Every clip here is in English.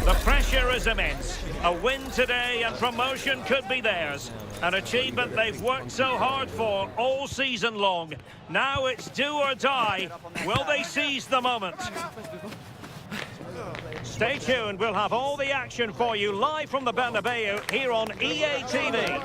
The pressure is immense. A win today and promotion could be theirs. An achievement they've worked so hard for all season long. Now it's do or die. Will they seize the moment? Stay tuned. We'll have all the action for you live from the Bernabeu here on EA TV.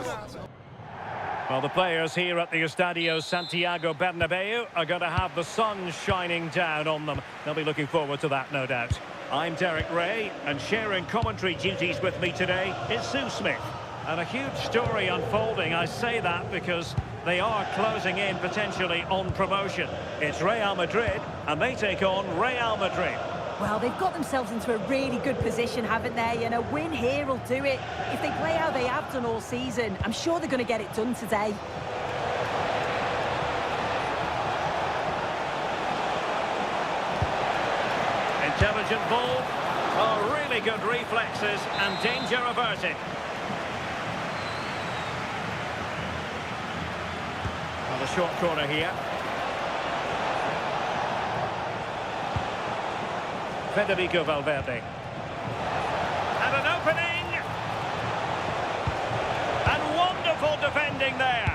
Well, the players here at the Estadio Santiago Bernabeu are going to have the sun shining down on them. They'll be looking forward to that, no doubt. I'm Derek Ray, and sharing commentary duties with me today is Sue Smith. And a huge story unfolding. I say that because they are closing in potentially on promotion. It's Real Madrid, and they take on Real Madrid. Well, they've got themselves into a really good position, haven't they? And a win here will do it. If they play how they have done all season, I'm sure they're going to get it done today. Intelligent ball. Oh, really good reflexes and danger averted. Well, a short corner here. Federico Valverde. And an opening. And wonderful defending there.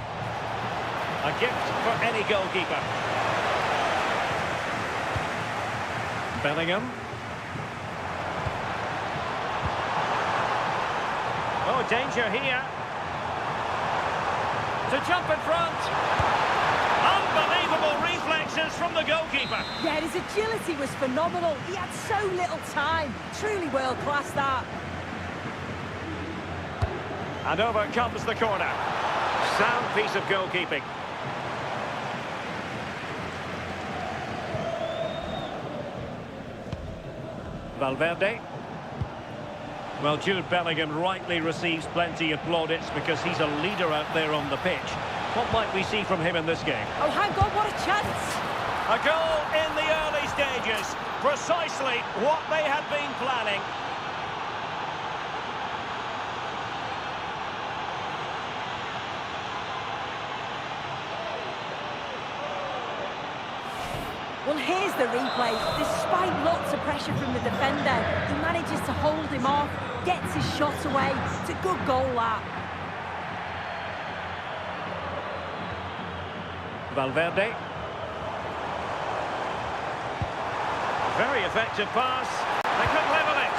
A gift for any goalkeeper. Bellingham. Oh, danger here. To jump in front. Unbelievable reflexes from the goalkeeper. Yeah, his agility was phenomenal. He had so little time. Truly world class, that. And over comes the corner. Sound piece of goalkeeping. Valverde. Well, Jude Bellingham rightly receives plenty of plaudits because he's a leader out there on the pitch. What might we see from him in this game? Oh, hang on, what a chance! A goal in the early stages. Precisely what they had been planning. Well, here's the replay. Despite lots of pressure from the defender, he manages to hold him off, gets his shot away. It's a good goal, that. Valverde. Very effective pass. They could level it.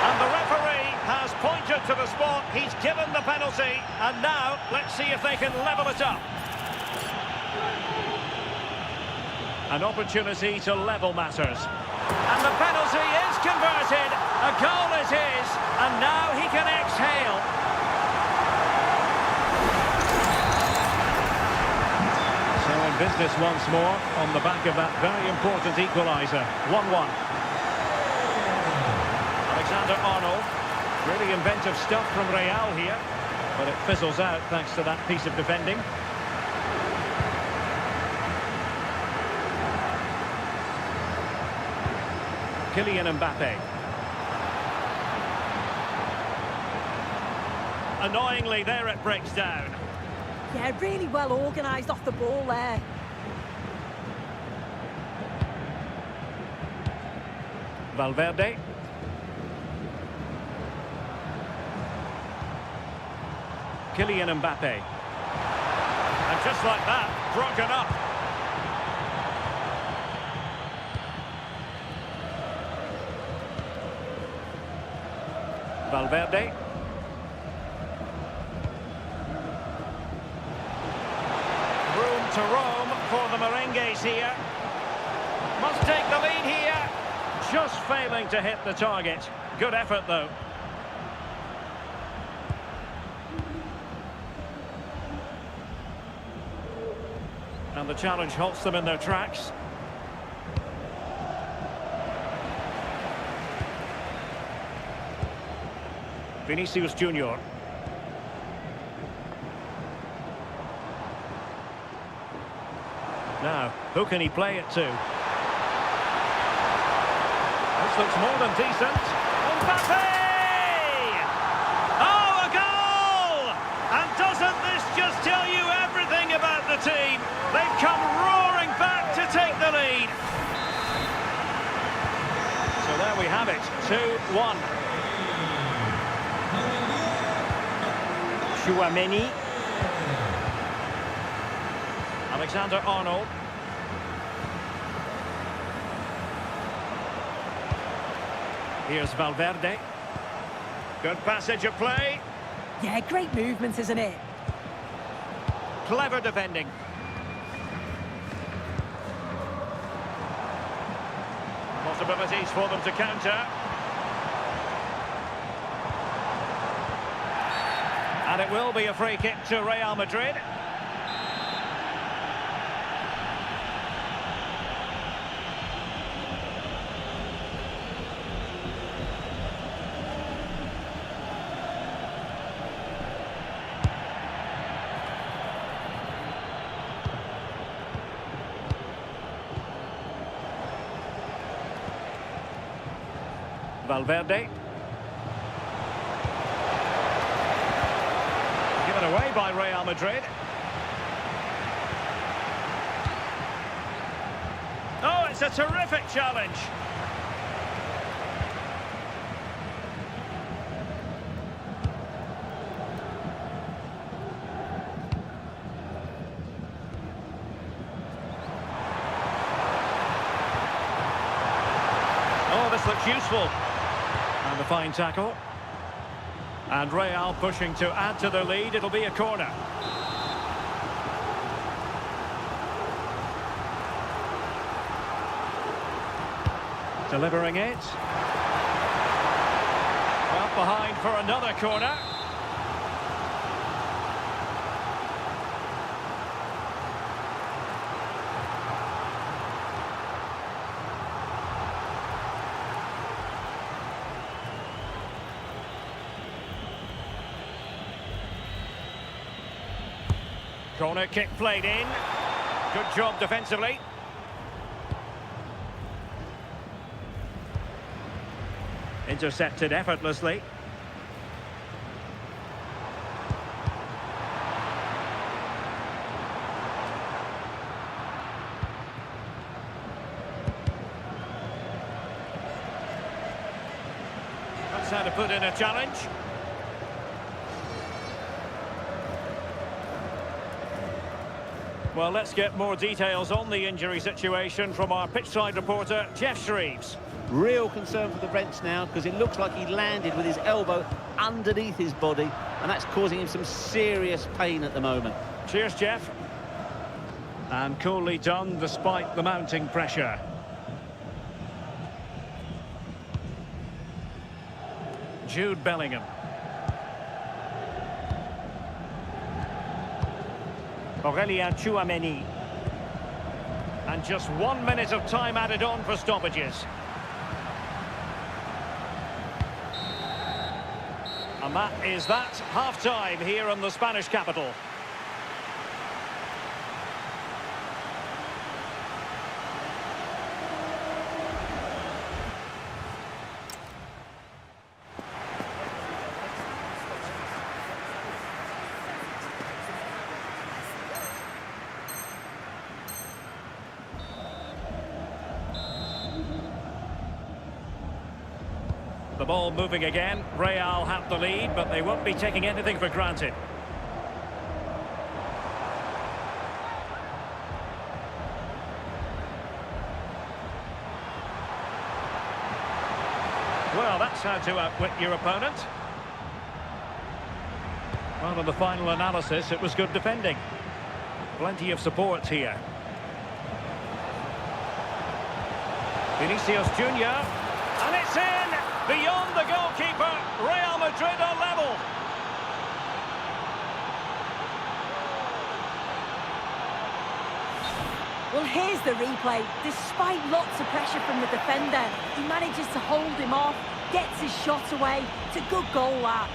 And the referee has pointed to the spot. He's given the penalty. And now, let's see if they can level it up. An opportunity to level matters. And the penalty is converted. A goal is his. And now he can exhale. So in business once more on the back of that very important equaliser. 1-1. Alexander-Arnold. Really inventive stuff from Real here. But it fizzles out thanks to that piece of defending. Kylian Mbappe. Annoyingly, there it breaks down. Yeah, really well organised off the ball there. Valverde. Kylian Mbappe. And just like that, broken up. Valverde. Room to roam for the Merengues here. Must take the lead here. Just failing to hit the target. Good effort, though. And the challenge halts them in their tracks. Vinicius Junior. Now, who can he play it to? This looks more than decent. Mbappe! Oh, a goal! And doesn't this just tell you everything about the team? They've come roaring back to take the lead. So there we have it. 2-1. Chouameni. Alexander-Arnold. Here's Valverde. Good passage of play. Yeah, great movement, isn't it? Clever defending. Possibilities for them to counter. And it will be a free kick to Real Madrid. Valverde. Given away by Real Madrid. Oh, it's a terrific challenge. Oh, this looks useful. And the fine tackle. And Real pushing to add to their lead. It'll be a corner. Delivering it. Up behind for another corner. Corner kick played in. Good job defensively. Intercepted effortlessly. That's how to put in a challenge. Well, let's get more details on the injury situation from our pitchside reporter, Jeff Shreves. Real concern for the Reds now, because it looks like he landed with his elbow underneath his body, and that's causing him some serious pain at the moment. Cheers, Jeff. And coolly done despite the mounting pressure. Jude Bellingham. Aurelien Chouameni. And just 1 minute of time added on for stoppages. And that is that, half-time here in the Spanish capital. The ball moving again. Real have the lead, but they won't be taking anything for granted. Well, that's how to outwit your opponent. Well, in the final analysis, it was good defending. Plenty of support here. Vinicius Junior, and it's in! Beyond the goalkeeper, Real Madrid are level. Well, here's the replay. Despite lots of pressure from the defender, he manages to hold him off, gets his shot away. It's a good goal, that.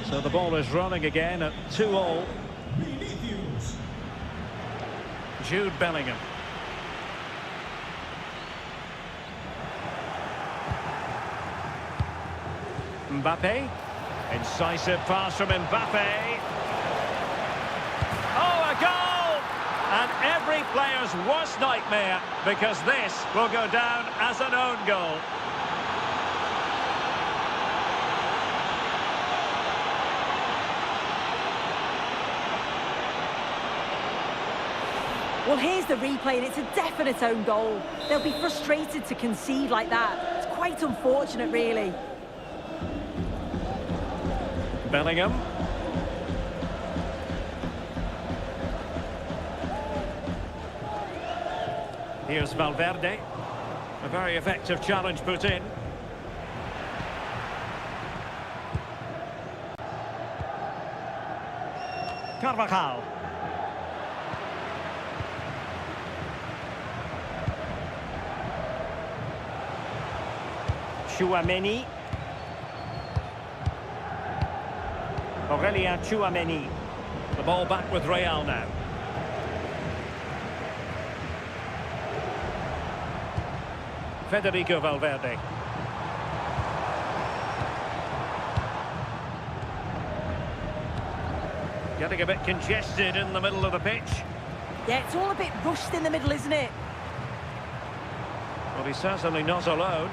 So the ball is running again at 2-2. Jude Bellingham. Mbappe. Incisive pass from Mbappe. Oh, a goal! And every player's worst nightmare, because this will go down as an own goal. Well, here's the replay, and it's a definite own goal. They'll be frustrated to concede like that. It's quite unfortunate, really. Bellingham. Here's Valverde. A very effective challenge put in. Carvajal. Tchouaméni. Aurelien Tchouaméni. The ball back with Real now. Federico Valverde. Getting a bit congested in the middle of the pitch. Yeah, it's all a bit rushed in the middle, isn't it? Well, he's certainly not alone.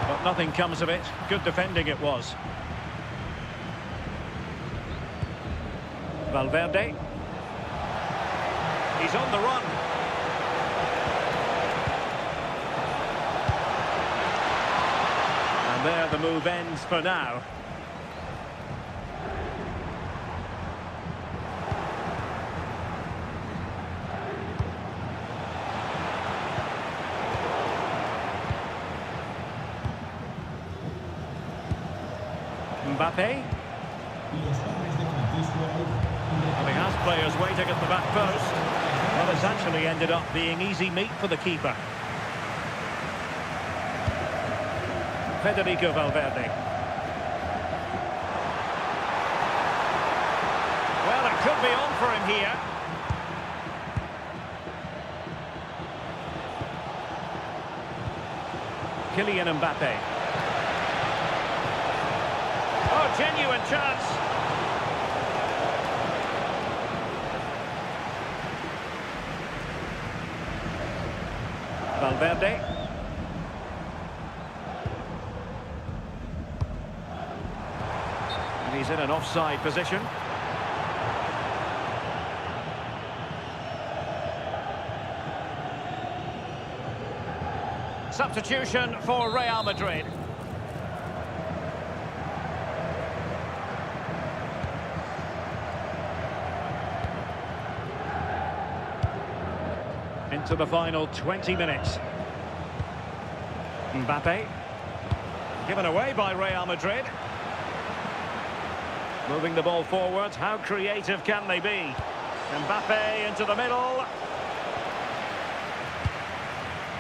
But nothing comes of it. Good defending it was. Valverde. He's on the run. And there the move ends for now. Mbappe. Well, he has players waiting at the back post. Well, it's actually ended up being easy meat for the keeper. Federico Valverde. Well, it could be on for him here. Kylian Mbappe. Oh, genuine chance. Valverde. And he's in an offside position. Substitution for Real Madrid. Into the final 20 minutes. Mbappe. Given away by Real Madrid. Moving the ball forward. How creative can they be? Mbappe into the middle.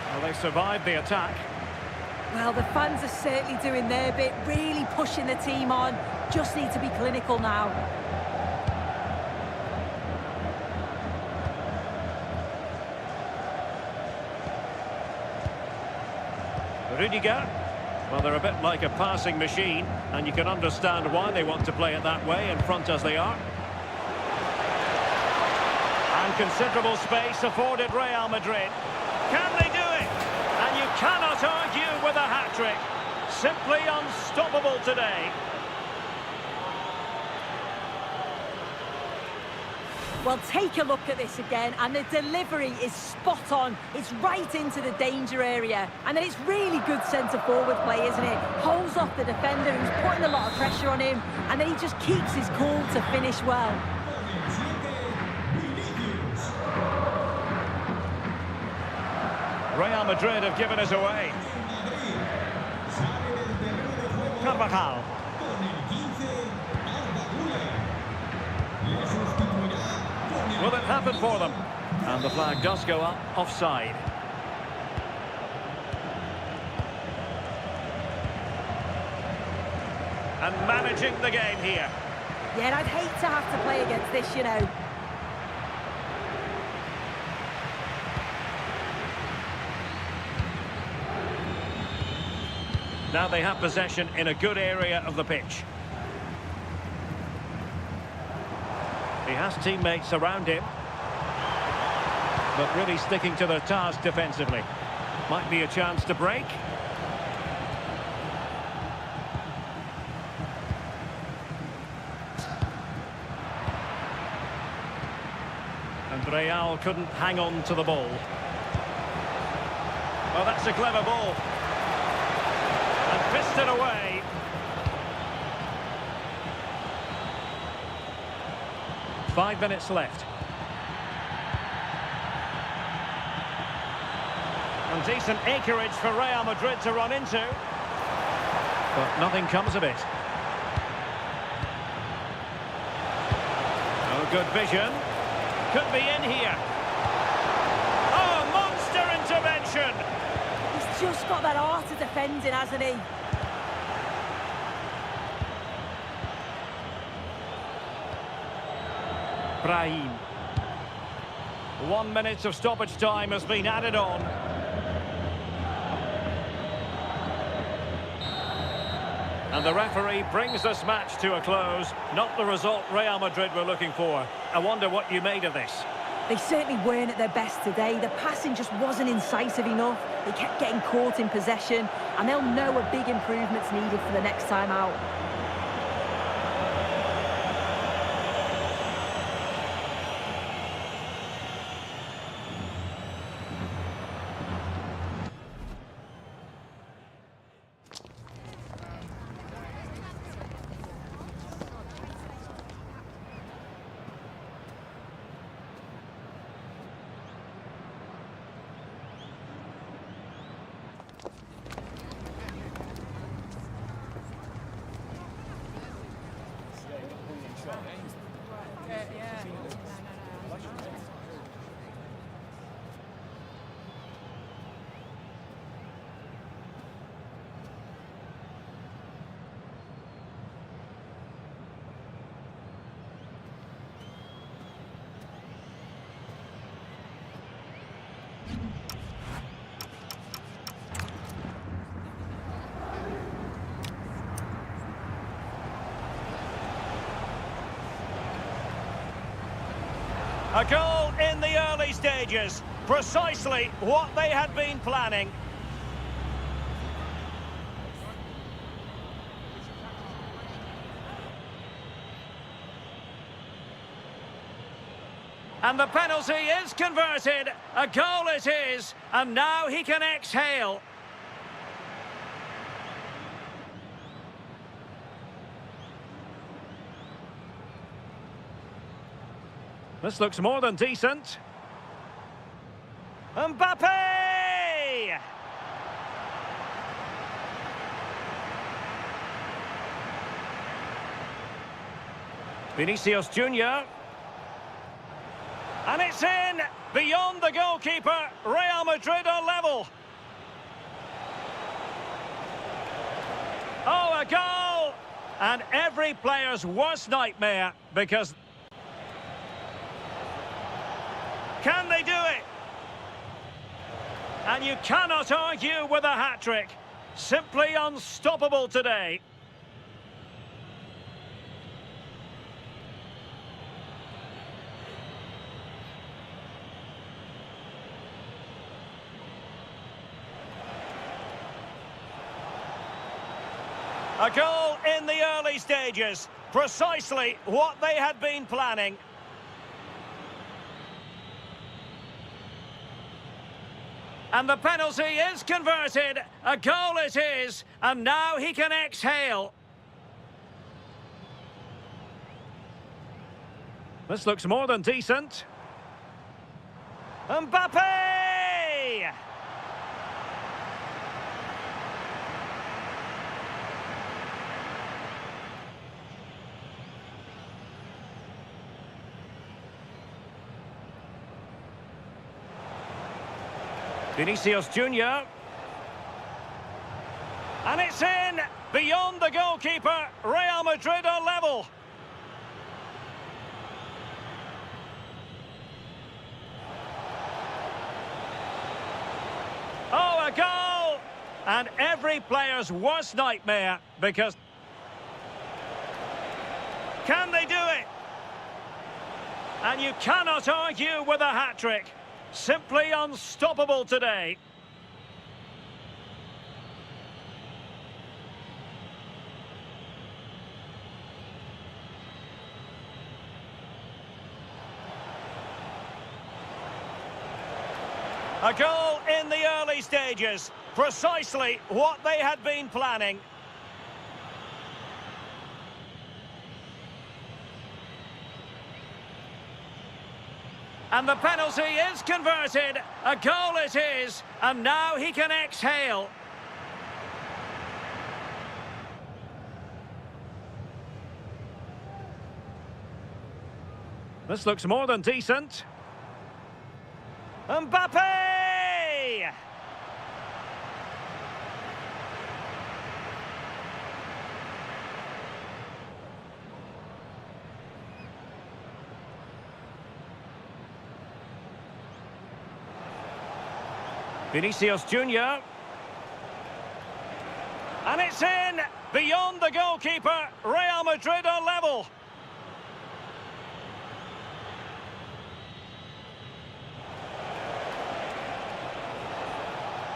Well, they survived the attack. Well, the fans are certainly doing their bit, really pushing the team on. Just need to be clinical now. Rudiger. Well, they're a bit like a passing machine, and you can understand why they want to play it that way, in front as they are. And considerable space afforded Real Madrid. Can they do it? And you cannot argue with a hat-trick. Simply unstoppable today. Well, take a look at this again, and the delivery is spot on. It's right into the danger area. And then it's really good centre-forward play, isn't it? Holds off the defender who's putting a lot of pressure on him, and then he just keeps his cool to finish well. Real Madrid have given us away. Carvajal. Will it happen for them? And the flag does go up, offside. And managing the game here. Yeah, I'd hate to have to play against this, you know. Now they have possession in a good area of the pitch. He has teammates around him, but really sticking to their task defensively. Might be a chance to break. And Real couldn't hang on to the ball. Well, that's a clever ball. And fisted away. Five minutes left. And decent acreage for Real Madrid to run into. But nothing comes of it. Oh, good vision. Could be in here. Oh, monster intervention! He's just got that art of defending, hasn't he? Brahim. 1 minute of stoppage time has been added on. And the referee brings this match to a close. Not the result Real Madrid were looking for. I wonder what you made of this. They certainly weren't at their best today. The passing just wasn't incisive enough. They kept getting caught in possession, and they'll know a big improvement's needed for the next time out. A goal in the early stages. Precisely what they had been planning. And the penalty is converted. A goal it is. And now he can exhale. This looks more than decent. Mbappe! Vinicius Junior. And it's in! Beyond the goalkeeper, Real Madrid are level. Oh, a goal! And every player's worst nightmare, because... Can they do it? And you cannot argue with a hat-trick. Simply unstoppable today. A goal in the early stages. Precisely what they had been planning. And the penalty is converted. A goal it is. And now he can exhale. This looks more than decent. Mbappe! Vinicius Junior. And it's in! Beyond the goalkeeper, Real Madrid are level. Oh, a goal! And every player's worst nightmare, because... Can they do it? And you cannot argue with a hat-trick. Simply unstoppable today. A goal in the early stages. Precisely what they had been planning. And the penalty is converted. A goal it is. And now he can exhale. This looks more than decent. Mbappe! Vinicius Junior. And it's in! Beyond the goalkeeper, Real Madrid are level.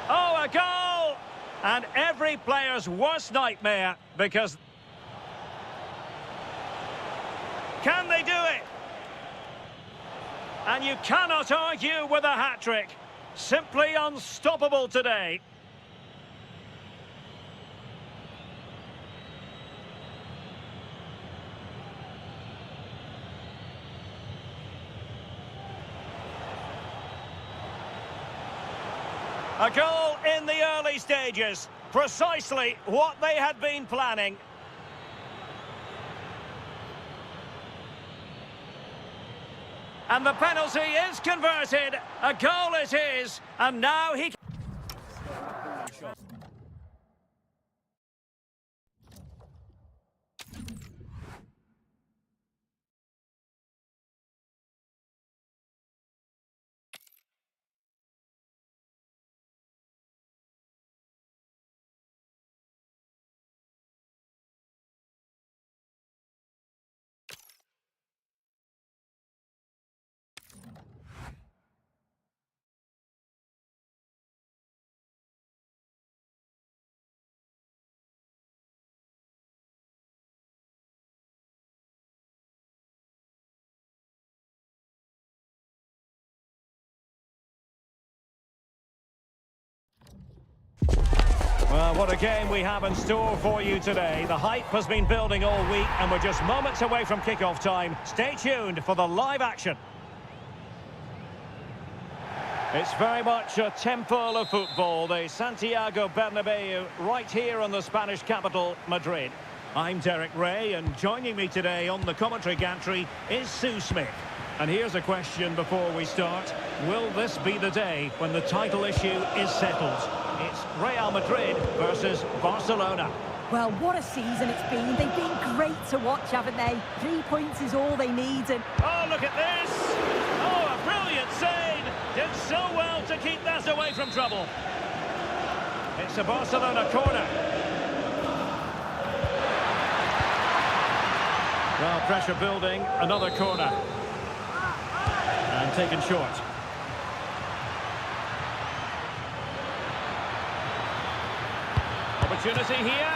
Oh, a goal! And every player's worst nightmare, because... Can they do it? And you cannot argue with a hat-trick. Simply unstoppable today. A goal in the early stages. Precisely what they had been planning. And the penalty is converted. A goal it is. And now he... Well, what a game we have in store for you today. The hype has been building all week and we're just moments away from kick-off time. Stay tuned for the live action. It's very much a temple of football, the Santiago Bernabeu, right here in the Spanish capital, Madrid. I'm Derek Ray, and joining me today on the commentary gantry is Sue Smith. And here's a question before we start. Will this be the day when the title issue is settled? It's Real Madrid versus Barcelona. Well, what a season it's been. They've been great to watch, haven't they? 3 points is all they need. And oh, look at this! Oh, a brilliant save! Did so well to keep that away from trouble. It's a Barcelona corner. Well, pressure building, another corner. And taken short. Opportunity here.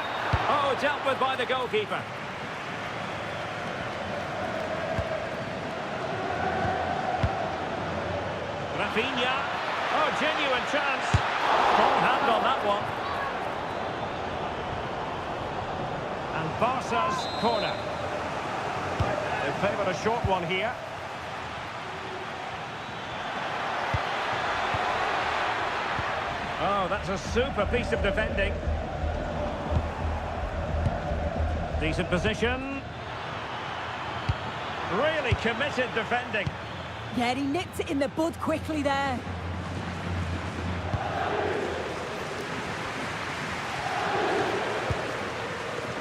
Oh, dealt with by the goalkeeper. Rafinha. Oh, genuine chance. Strong hand on that one. And Barca's corner. They favoured a short one here. Oh, that's a super piece of defending. Decent position. Really committed defending. yeah, he nipped it in the bud quickly there.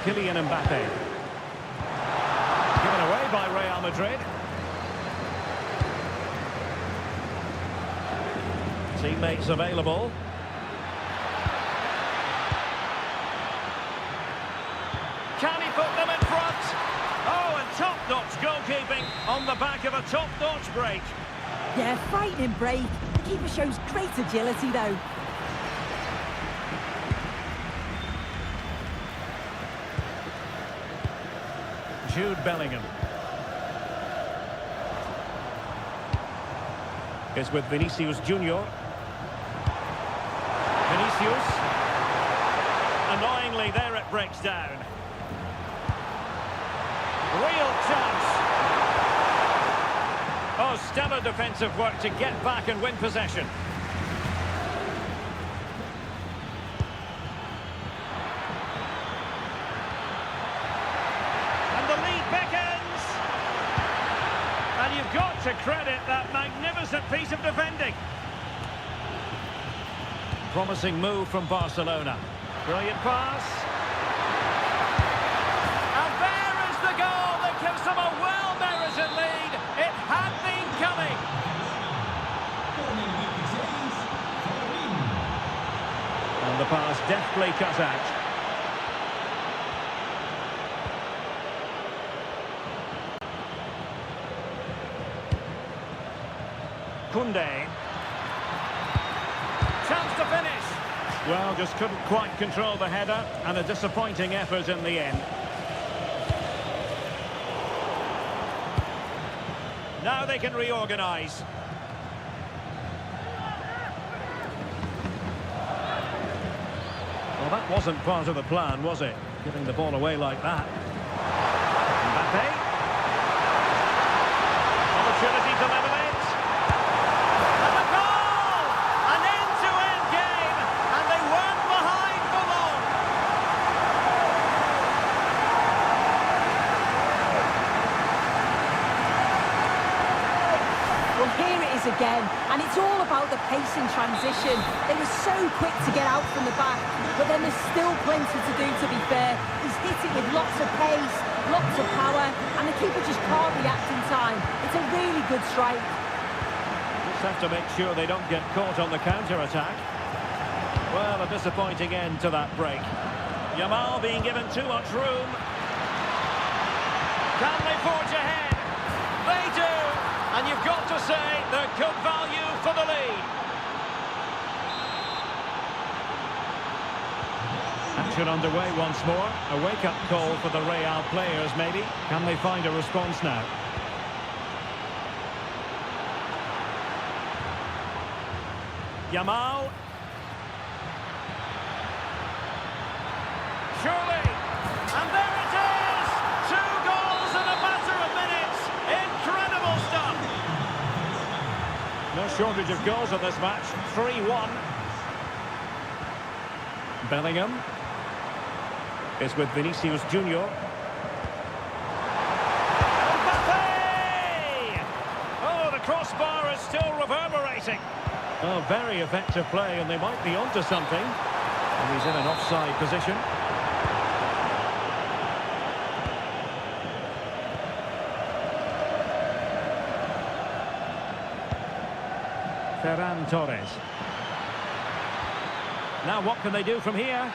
Kylian Mbappe. Given away by Real Madrid. Teammates available. Can he put them in front? Oh, and top-notch goalkeeping on the back of a top-notch break. Yeah, frightening break. The keeper shows great agility, though. Jude Bellingham. Is with Vinicius Junior. Vinicius. Annoyingly, there it breaks down. Real chance. Oh, stellar defensive work to get back and win possession. And the lead beckons. And you've got to credit that magnificent piece of defending. Promising move from Barcelona. Brilliant pass. And there is the goal that gives them a well-merited lead. It had been coming. And the pass deftly cut out. Koundé. Chance to finish. Well, just couldn't quite control the header, and a disappointing effort in the end. Now they can reorganise. Well, that wasn't part of the plan, was it? Giving the ball away like that. Mbappe. Opportunity to level it. And a goal! An end-to-end game, and they weren't behind for long. Well, here it is again, and it's all about the pace in transition. They were so quick to get out from the back, but then there's still plenty to do, to be fair. He's hit it with lots of pace, lots of power, and the keeper just can't react in time. It's a really good strike. Just have to make sure they don't get caught on the counter-attack. Well, a disappointing end to that break. Yamal being given too much room. Can they forge ahead? They do! And you've got to say, they're good value for the lead. Action underway once more. A wake-up call for the Real players, maybe. Can they find a response now? Yamal. Surely. And there it is! 2 goals in a matter of minutes. Incredible stuff. No shortage of goals in this match. 3-1. Bellingham is with Vinicius Junior. Mbappe! Oh, the crossbar is still reverberating. Oh, very effective play, and they might be onto something. And he's in an offside position. Ferran Torres. Now what can they do from here?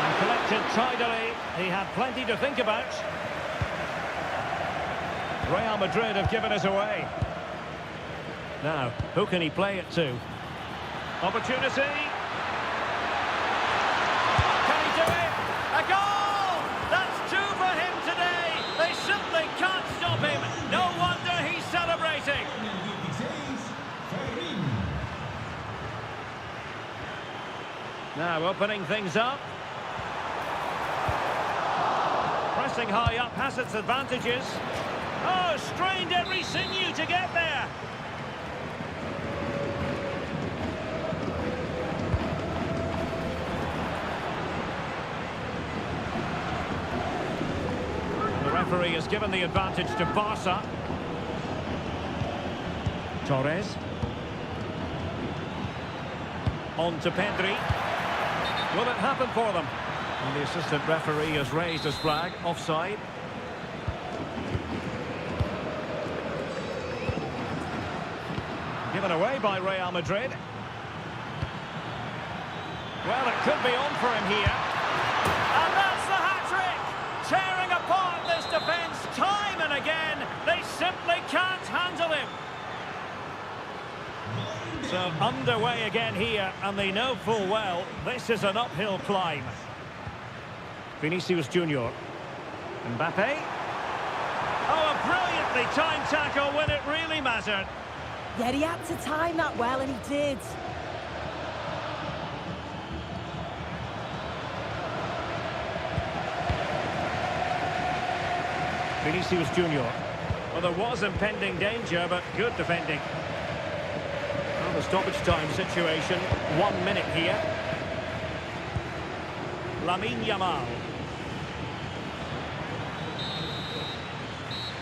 And collected tidily. He had plenty to think about. Real Madrid have given us away. Now, who can he play it to? Opportunity. Can he do it? A goal! That's 2 for him today. They simply can't stop him. No wonder he's celebrating. Now opening things up. Pressing high up has its advantages. Oh, strained every sinew to get there. The referee has given the advantage to Barca. Torres. On to Pedri. Will it happen for them? And the assistant referee has raised his flag. Offside. Given away by Real Madrid. Well, it could be on for him here. And that's the hat-trick! Tearing apart this defence time and again. They simply Underway again here, and they know full well this is an uphill climb. Vinicius Junior. Mbappe. Oh, a brilliantly timed tackle when it really mattered. Yeah, he had to time that well, and he did. Vinicius Junior. Well, there was impending danger, but good defending. Well, the stoppage time situation, 1 minute here. Lamine Yamal.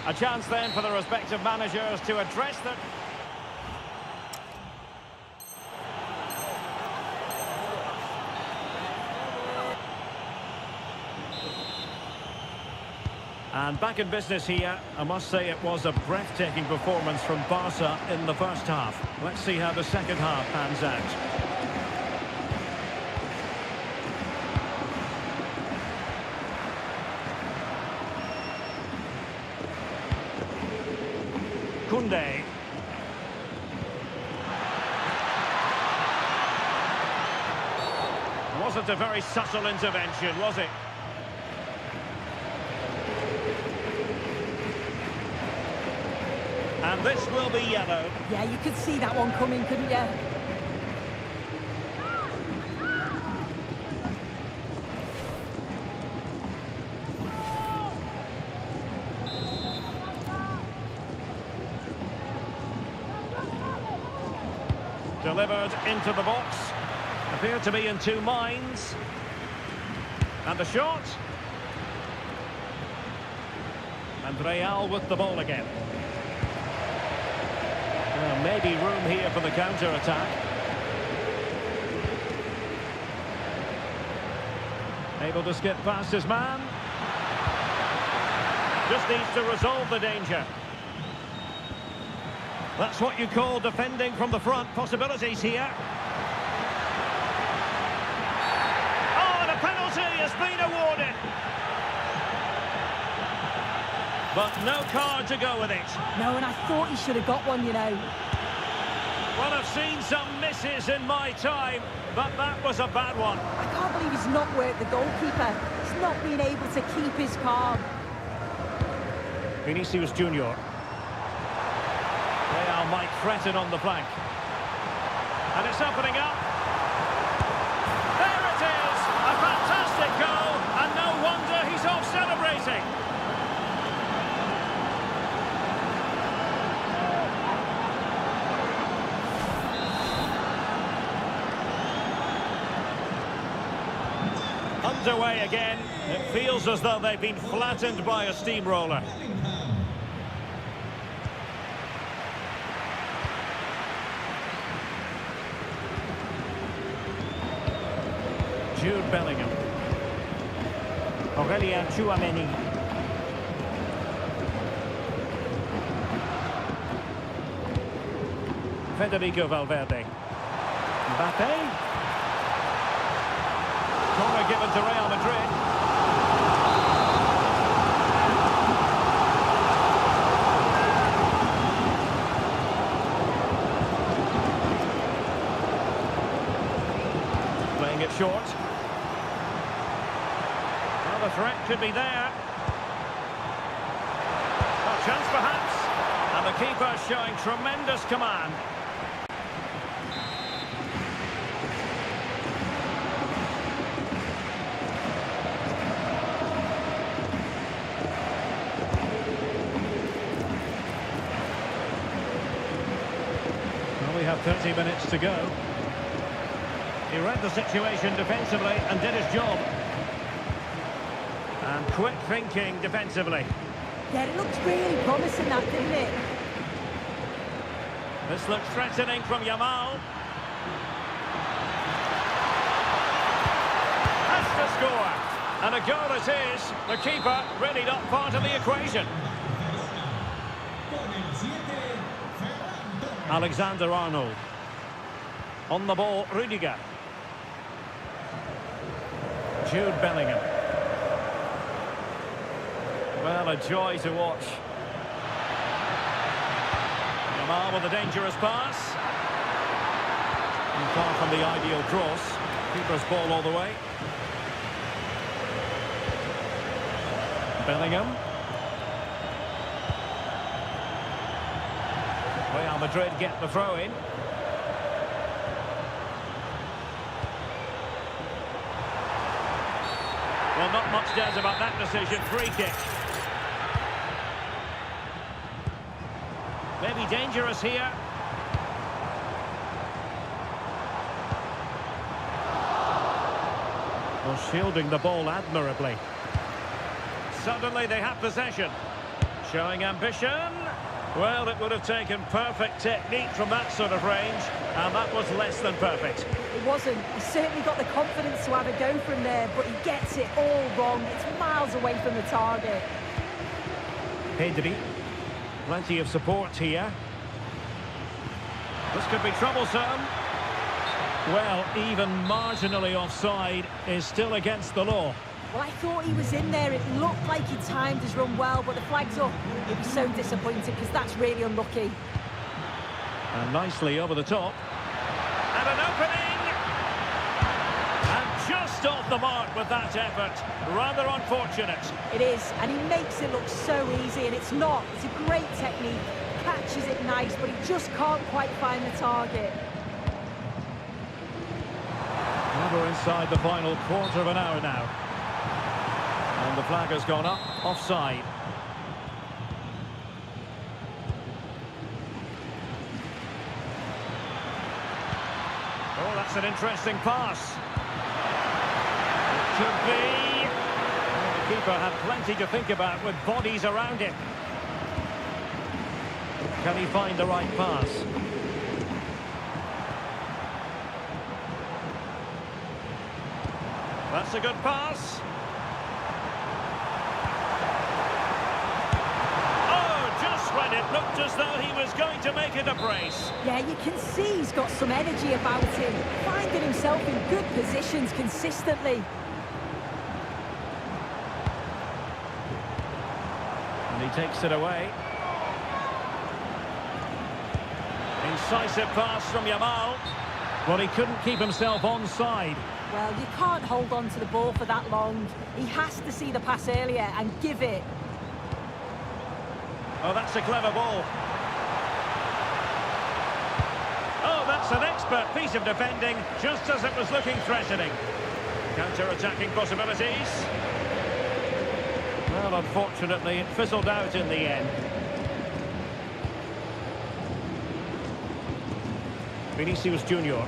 A chance then for the respective managers to address the... And back in business here. I must say it was a breathtaking performance from Barca in the first half. Let's see how the second half pans out. Koundé. Wasn't a very subtle intervention, was it? And this will be yellow. Yeah, you could see that one coming, couldn't you? Delivered into the box. Appeared to be in two minds. And the shot. And Real with the ball again. Well, maybe room here for the counter-attack. Able to skip past his man. Just needs to resolve the danger. That's what you call defending from the front. Possibilities here. Oh, and a penalty has been awarded. But no card to go with it. No, and I thought he should have got one, you know. Well, I've seen some misses in my time, but that was a bad one. I can't believe he's not worked the goalkeeper. He's not been able to keep his calm. Vinicius Junior. Real might threaten on the flank. And it's opening up. There it is! A fantastic goal, and no wonder he's off celebrating. Underway again. It feels as though they've been flattened by a steamroller. Jude Bellingham. Aurelien Tchouameni. Federico Valverde. Mbappe. Corner given to Real Madrid. Playing it short. Well, the threat could be there. A chance perhaps. And the keeper showing tremendous command. We have 30 minutes to go. He read the situation defensively and did his job. And quick thinking defensively. Yeah, it looked really promising, that, didn't it? This looks threatening from Yamal. Has to score. And a goal it is. The keeper really not part of the equation. Alexander-Arnold. On the ball, Rudiger. Jude Bellingham. Well, a joy to watch. Yamal with a dangerous pass. Far from the ideal cross. Keeper's ball all the way. Bellingham. Real Madrid get the throw in. Well, not much does about that decision. Free kick. Maybe dangerous here. Well, shielding the ball admirably. Suddenly they have possession. Showing ambition. Well, it would have taken perfect technique from that sort of range, and that was less than perfect. It wasn't. He certainly got the confidence to have a go from there, but he gets it all wrong. It's miles away from the target. Pedri. Plenty of support here. This could be troublesome. Well, even marginally offside is still against the law. Well, I thought he was in there. It looked like he timed his run well, but the flag's up. He'll be so disappointed because that's really unlucky. And nicely over the top. And an opening! And just off the mark with that effort. Rather unfortunate. It is, and he makes it look so easy, and it's not. It's a great technique. Catches it nice, but he just can't quite find the target. We're inside the final quarter of an hour now. And the flag has gone up, offside. Oh, that's an interesting pass. It could be. Well, the keeper had plenty to think about with bodies around him. Can he find the right pass? That's a good pass. Oh, just when it looked as though he was going to make it a brace. Yeah, you can see he's got some energy about him, finding himself in good positions consistently. And he takes it away. Incisive pass from Yamal. Well, he couldn't keep himself onside. Well, you can't hold on to the ball for that long. He has to see the pass earlier and give it. Oh, that's a clever ball. Oh, that's an expert piece of defending, just as it was looking threatening. Counter-attacking possibilities. Well, unfortunately, it fizzled out in the end. Vinicius Junior.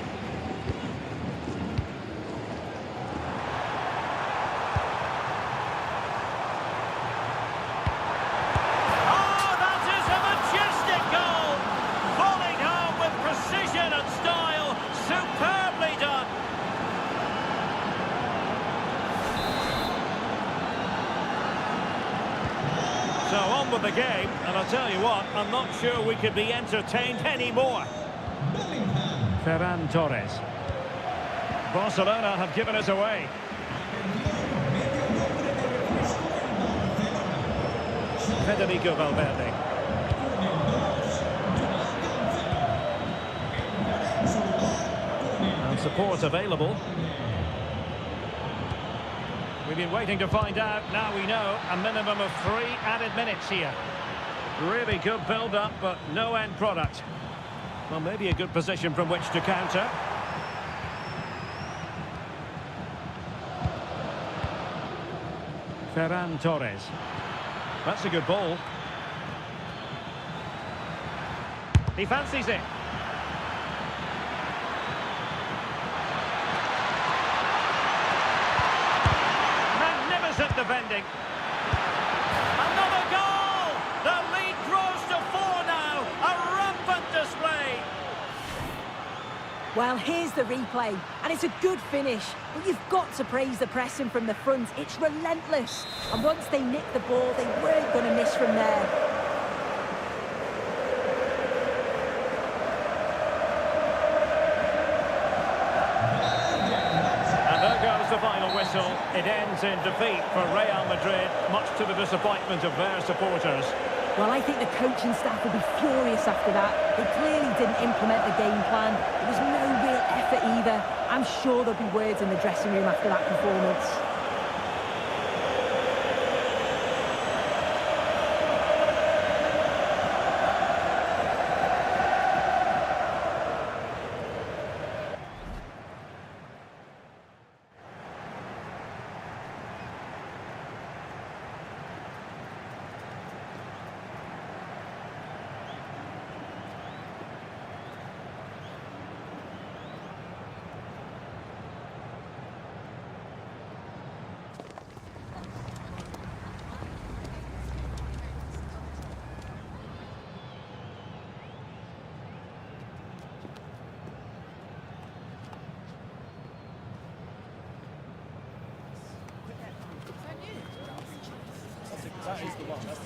So on with the game, and I'll tell you what, I'm not sure we could be entertained anymore. Ferran Torres. Barcelona have given us away. Federico Valverde. And support available. We've been waiting to find out. Now we know a minimum of 3 added minutes here. Really good build-up, but no end product. Well, maybe a good position from which to counter. Ferran Torres. That's a good ball. He fancies it. Defending. Another goal! The lead grows to 4 now. A rampant display. Well, here's the replay, and it's a good finish, but you've got to praise the pressing from the front. It's relentless, and once they nicked the ball, they weren't going to miss from there. The final whistle. It ends in defeat for Real Madrid, much to the disappointment of their supporters. Well, I think the coaching staff will be furious after that. They clearly didn't implement the game plan. There was no real effort either. I'm sure there'll be words in the dressing room after that performance. That is the one. That's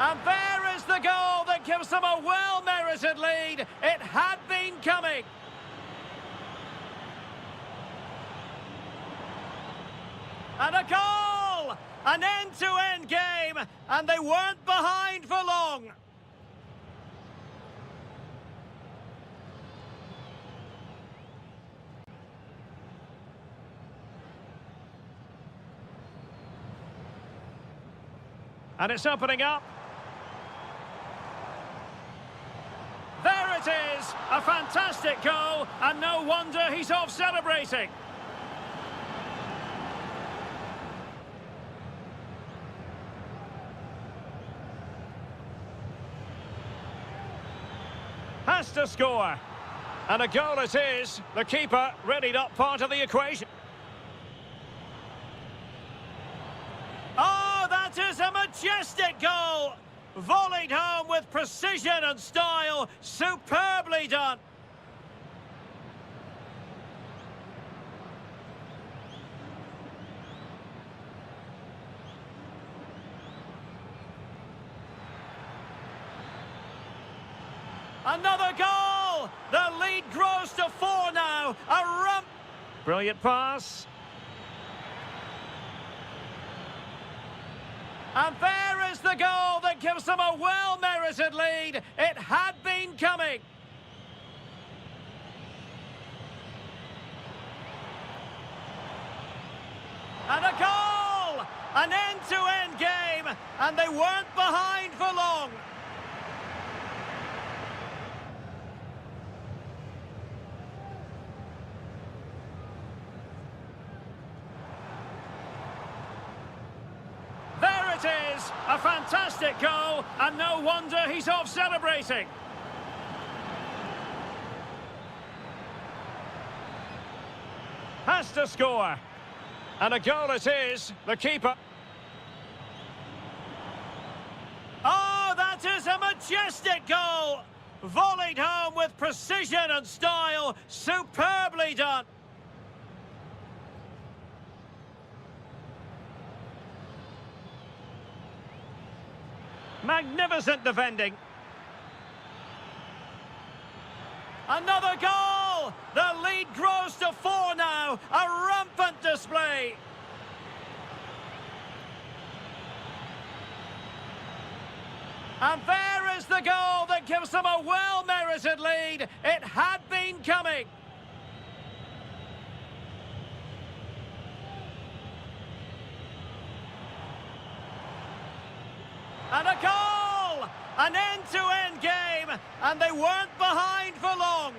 And there is the goal that gives them a well-merited lead. It had been coming. And a goal! An end-to-end game, and they weren't behind for long. And it's opening up. There it is, a fantastic goal, and no wonder he's off celebrating. Has to score. And a goal it is. The keeper readied up part of the equation. Oh, that is a majestic goal! Volleyed home with precision and style. Superbly done. Another goal! The lead grows to 4 now. A rump. Brilliant pass. And there is the goal that gives them a well-merited lead. It had been coming. And a goal! An end-to-end game, and they weren't behind for long. It is a fantastic goal, and no wonder he's off celebrating. Has to score. And a goal it is. The keeper. Oh, that is a majestic goal. Volleyed home with precision and style. Superbly done. Magnificent defending. Another goal! The lead grows to 4 now. A rampant display. And there is the goal that gives them a well-merited lead. It had been coming. And a goal! An end-to-end game, and they weren't behind for long.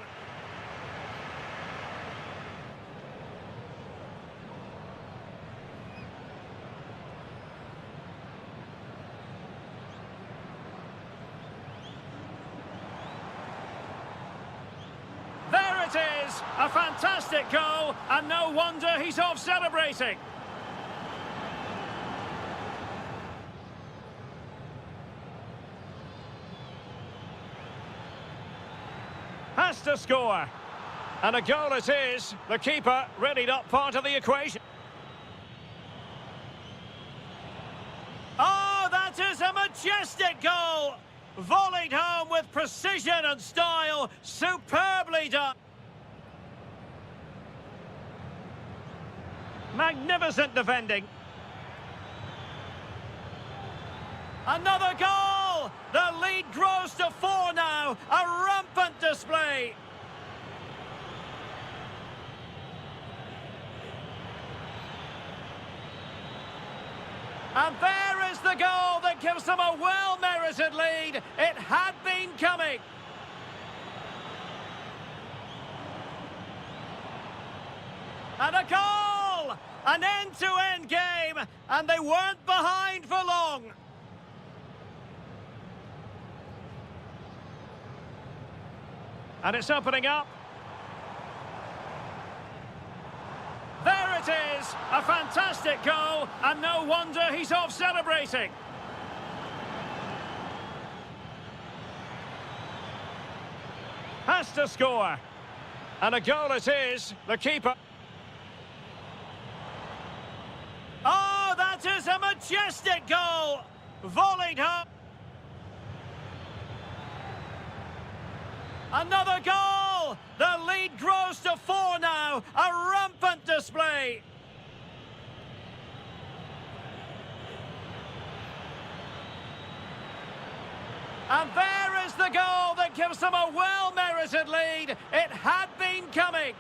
There it is, a fantastic goal, and no wonder he's off celebrating. Has to score. And a goal it is. The keeper really not part of the equation. Oh, that is a majestic goal! Volleyed home with precision and style. Superbly done. Magnificent defending. Another goal! The lead grows to 4 now. A rampant display. And there is the goal that gives them a well-merited lead. It had been coming. And a goal! An end-to-end game, and they weren't behind for long. And it's opening up. There it is, a fantastic goal, and no wonder he's off celebrating. Has to score. And a goal it is, the keeper. Oh, that is a majestic goal! Volleyed home. Another goal! The lead grows to 4 now. A rampant display. And there is the goal that gives them a well-merited lead. It had been coming.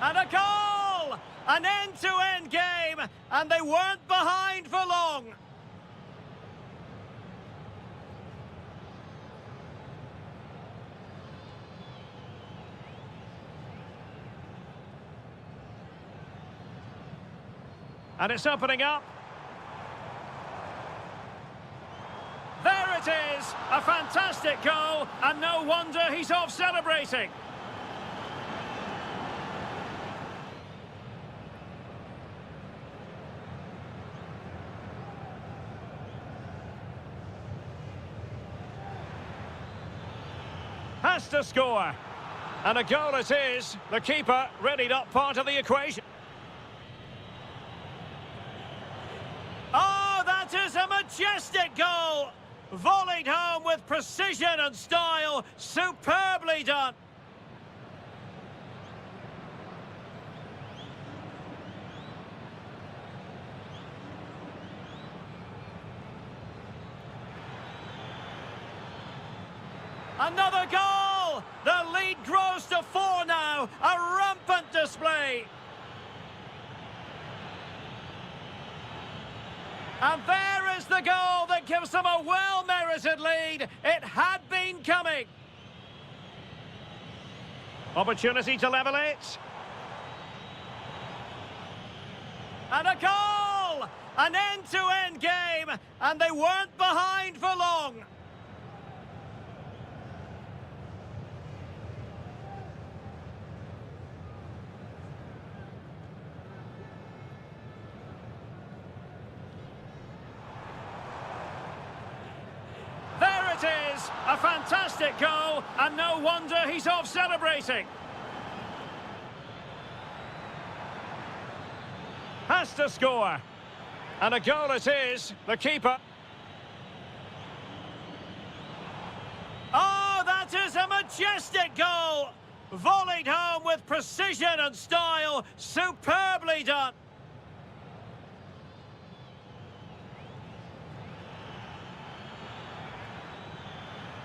And a goal! An end-to-end game, and they weren't behind for long. And it's opening up. There it is, a fantastic goal, and no wonder he's off celebrating. Has to score. And a goal it is. The keeper really not part of the equation. Oh, that is a majestic goal! Volleyed home with precision and style. Superbly done. Another goal! The lead grows to 4 now. A rampant display. And there is the goal that gives them a well-merited lead. It had been coming. Opportunity to level it. And a goal! An end-to-end game, and they weren't behind for long. It is a fantastic goal, and no wonder he's off celebrating. Has to score. And a goal it is, the keeper. Oh, that is a majestic goal! Volleyed home with precision and style. Superbly done.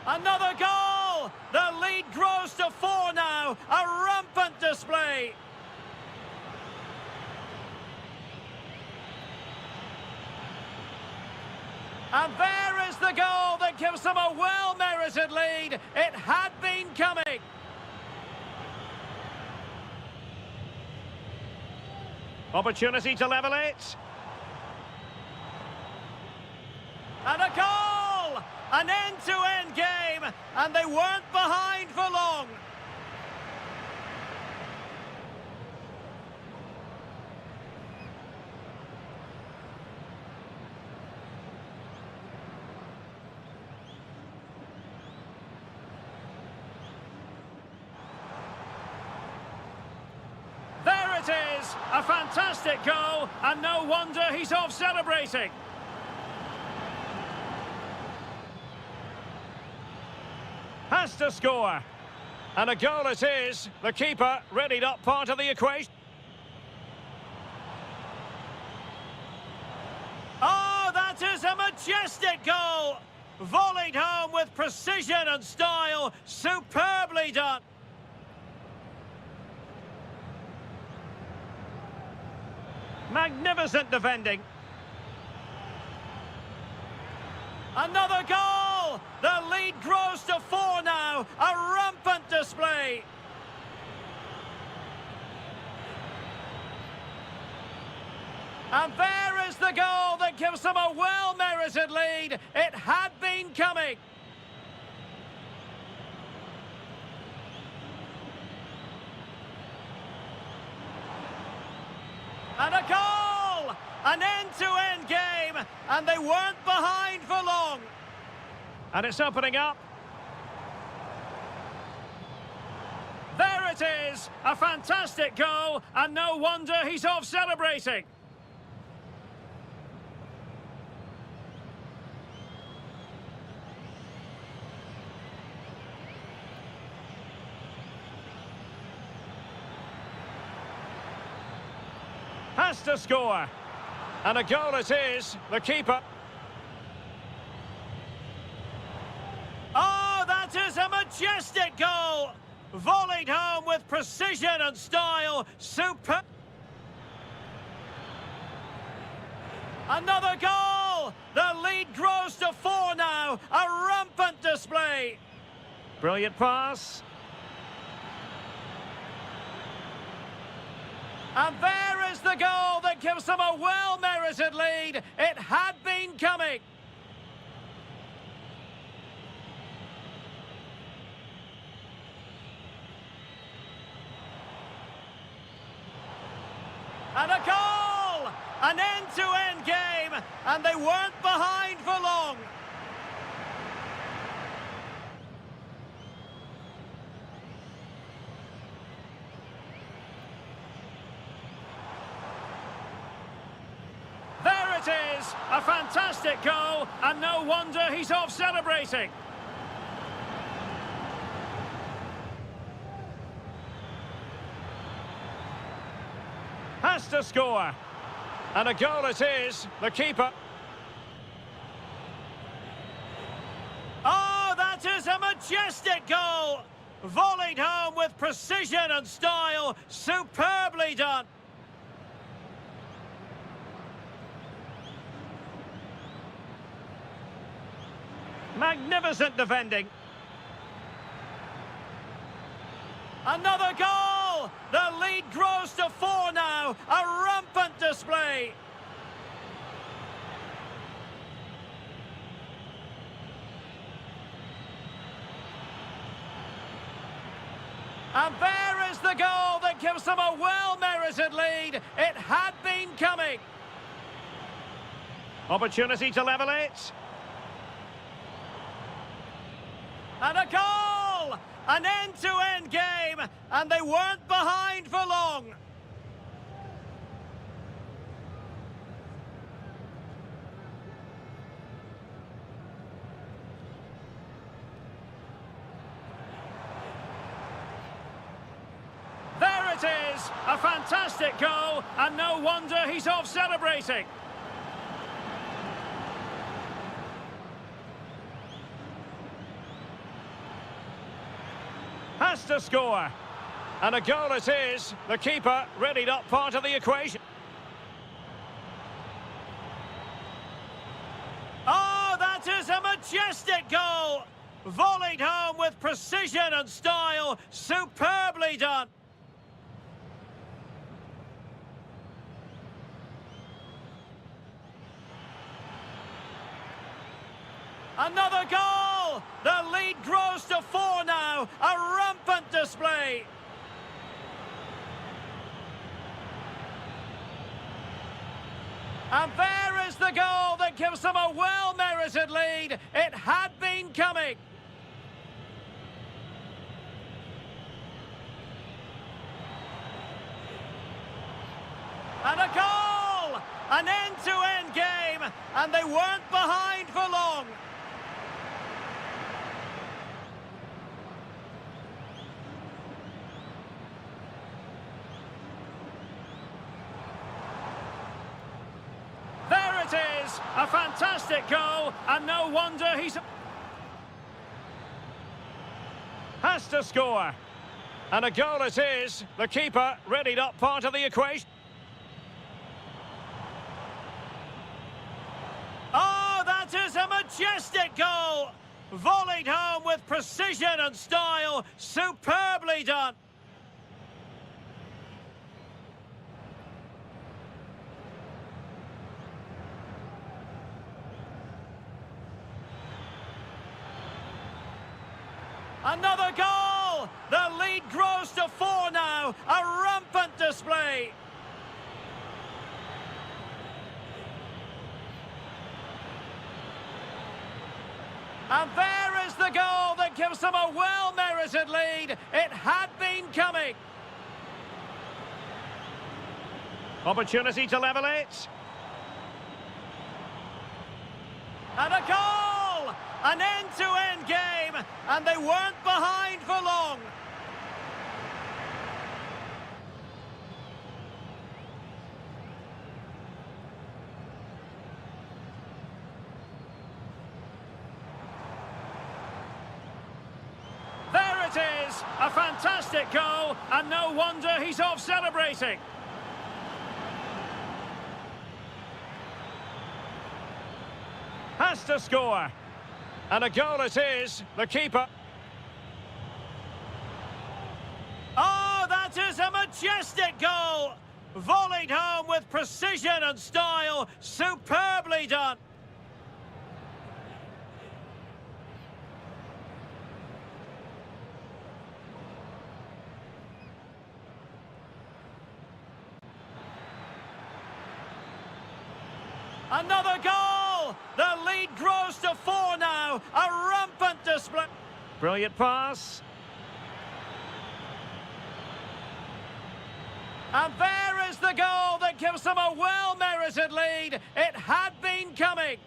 Another goal! The lead grows to 4 now. A rampant display. And there is the goal that gives them a well-merited lead. It had been coming. Opportunity to level it. And a goal! An end-to-end game, and they weren't behind for long. it is! A fantastic goal, and no wonder he's off celebrating. Has to score. And a goal it is. The keeper really not part of the equation. Oh, that is a majestic goal! Volleyed home with precision and style. Superbly done. Magnificent defending. Another goal! The lead grows to 4 now. A rampant display. And there is the goal that gives them a well-merited lead. It had been coming. And a goal! An end-to-end game, and they weren't behind for long. And it's opening up. There it is, a fantastic goal, and no wonder he's off celebrating. Has to score. And a goal it is. The keeper. Oh, that is a majestic goal. Volleyed home with precision and style. Super. Another goal. The lead grows to 4 now. A rampant display. Brilliant pass. And there is the goal that gives them a well-merited lead. It had been coming. And a goal! An end-to-end game, and they weren't behind for long. There it is, a fantastic goal, and no wonder he's off celebrating. Has to score. And a goal it is. The keeper. Oh, that is a majestic goal. Volleyed home with precision and style. Superbly done. Magnificent defending. Another goal! The lead grows to 4 now. A rampant display. And there is the goal that gives them a well-merited lead. It had been coming. Opportunity to level it. And a goal! An end-to-end game, and they weren't behind for long. There it is, a fantastic goal, and no wonder he's off celebrating. Has to score. And a goal it is. The keeper really not part of the equation. Oh, that is a majestic goal. Volleyed home with precision and style. Superbly done. Another goal! The lead grows to 4 now. A rampant display. And there is the goal that gives them a well-merited lead. It had been coming. An end-to-end game, and they weren't behind for long. There it is, a fantastic goal, and no wonder he's... has to score. And a goal it is. The keeper readied up part of the equation. Oh, that is a majestic goal! Volleyed home with precision and style. Superbly done. Another goal! The lead grows to 4 now. A rampant display. And there is the goal that gives them a well-merited lead. It had been coming. Opportunity to level it. And a goal! An end-to-end game, and they weren't behind for long. There it is, a fantastic goal, and no wonder he's off celebrating. Has to score. And a goal it is, the keeper. Oh, that is a majestic goal! Volleyed home with precision and style. Superbly done. Another goal! The lead grows to 4 now. A rampant display. Brilliant pass. And there is the goal that gives them a well-merited lead. It had been coming.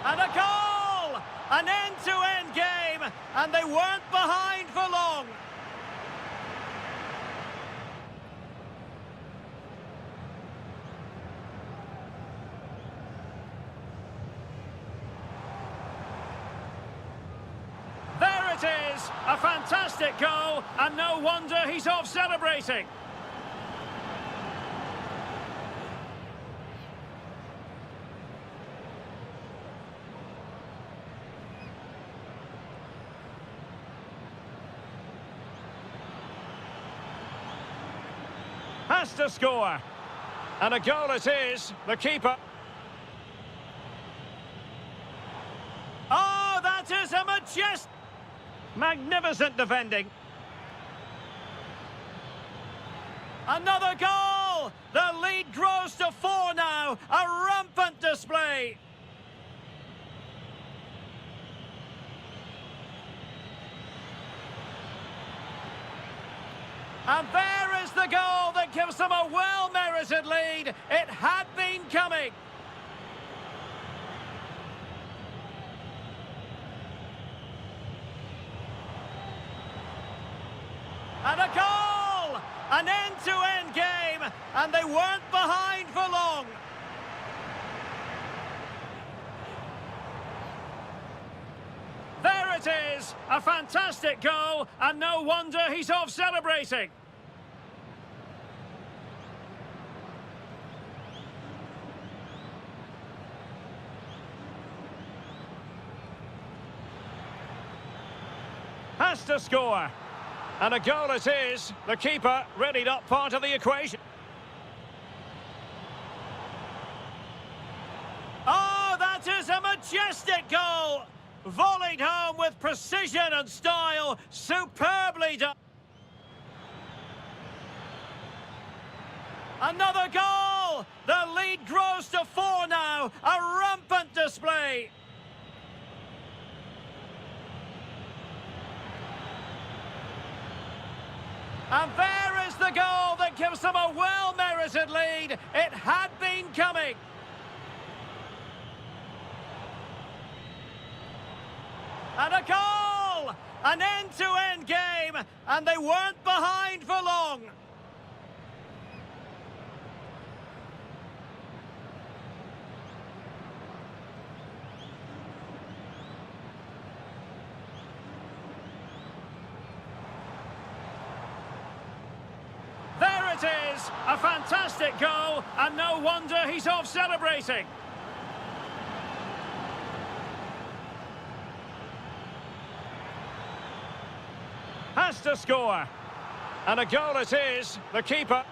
And a goal! An end-to-end game, and they weren't behind for long. There it is, a fantastic goal, and no wonder he's off celebrating. Has to score. And a goal it is, the keeper. Oh, that is a majestic... magnificent defending. Another goal! The lead grows to 4 now. A rampant display. And there is the goal that gives them a well-merited lead. It had been coming. And a goal! An end-to-end game, and they weren't behind for long. There it is, a fantastic goal, and no wonder he's off celebrating. Has to score. And a goal it is. The keeper readied up part of the equation. Oh, that is a majestic goal! Volleyed home with precision and style. Superbly done. Another goal! The lead grows to 4 now. A rampant display. And there is the goal that gives them a well-merited lead. It had been coming. And a goal! An end-to-end game, and they weren't behind for long. There it is, a fantastic goal, and no wonder he's off celebrating. Has to score. And a goal it is, the keeper.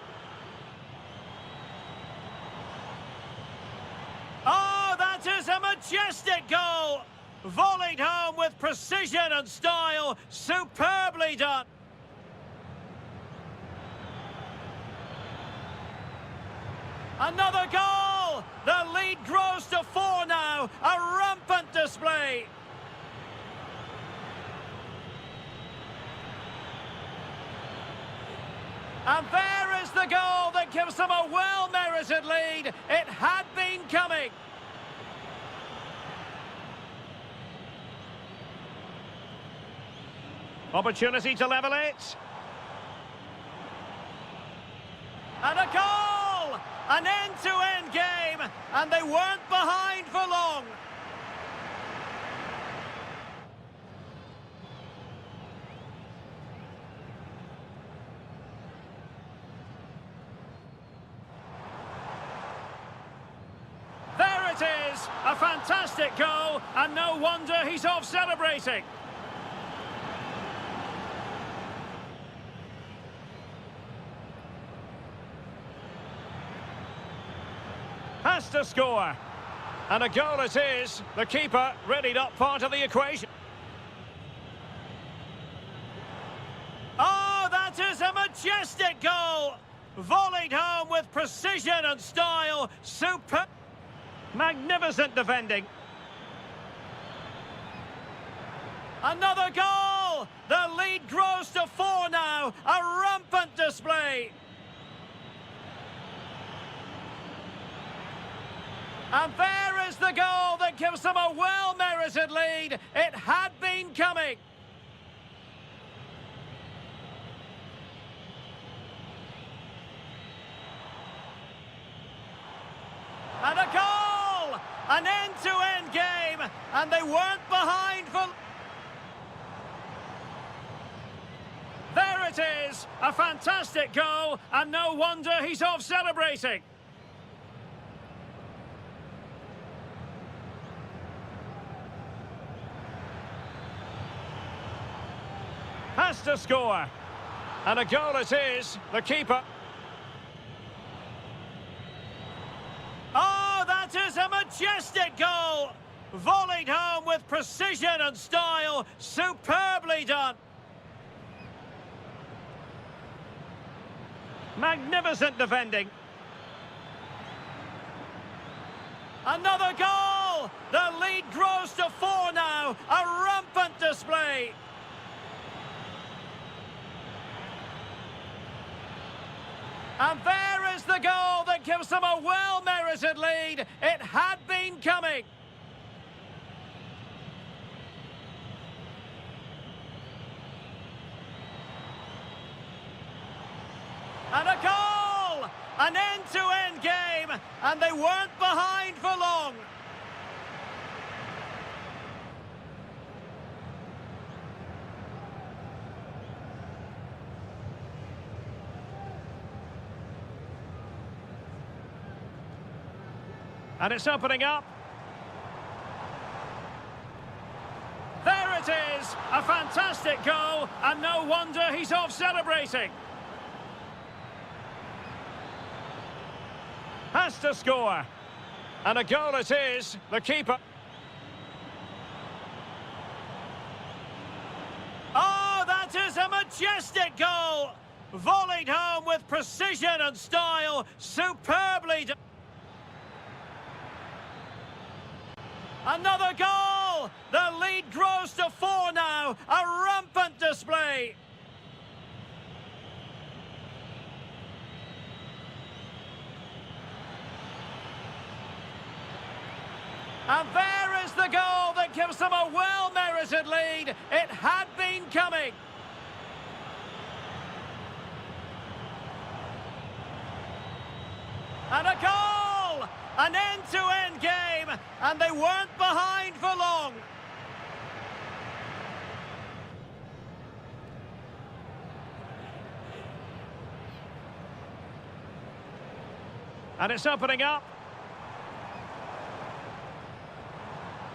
Oh, that is a majestic goal! Volleyed home with precision and style, superbly done. Another goal! The lead grows to 4 now, a rampant display. And there is the goal that gives them a well-merited lead. It had been coming. Opportunity to level it. And a goal! An end-to-end game, and they weren't behind for long. There it is, a fantastic goal, and no wonder he's off celebrating. Has to score. And a goal it is. The keeper readied up part of the equation. Oh, that is a majestic goal. Volleyed home with precision and style. Super. Magnificent defending. Another goal. The lead grows to 4 now. A rampant display. And there is the goal that gives them a well-merited lead. It had been coming. And a goal! An end-to-end game, and they weren't behind for... There it is, a fantastic goal, and no wonder he's off celebrating. Has to score. And a goal it is, the keeper. Oh, that is a majestic goal! Volleyed home with precision and style, superbly done. Magnificent defending. Another goal! The lead grows to 4 now, a rampant display. And there is the goal that gives them a well-merited lead. It had been coming. And a goal! An end-to-end game, and they weren't behind for long. And it's opening up. There it is, a fantastic goal, and no wonder he's off celebrating. Has to score. And a goal it is, the keeper. Oh, that is a majestic goal! Volleyed home with precision and style, superbly done. Another goal! The lead grows to 4 now, a rampant display. And there is the goal that gives them a well-merited lead. It had been coming. And a goal! An end-to-end game, and they weren't behind for long. And it's opening up.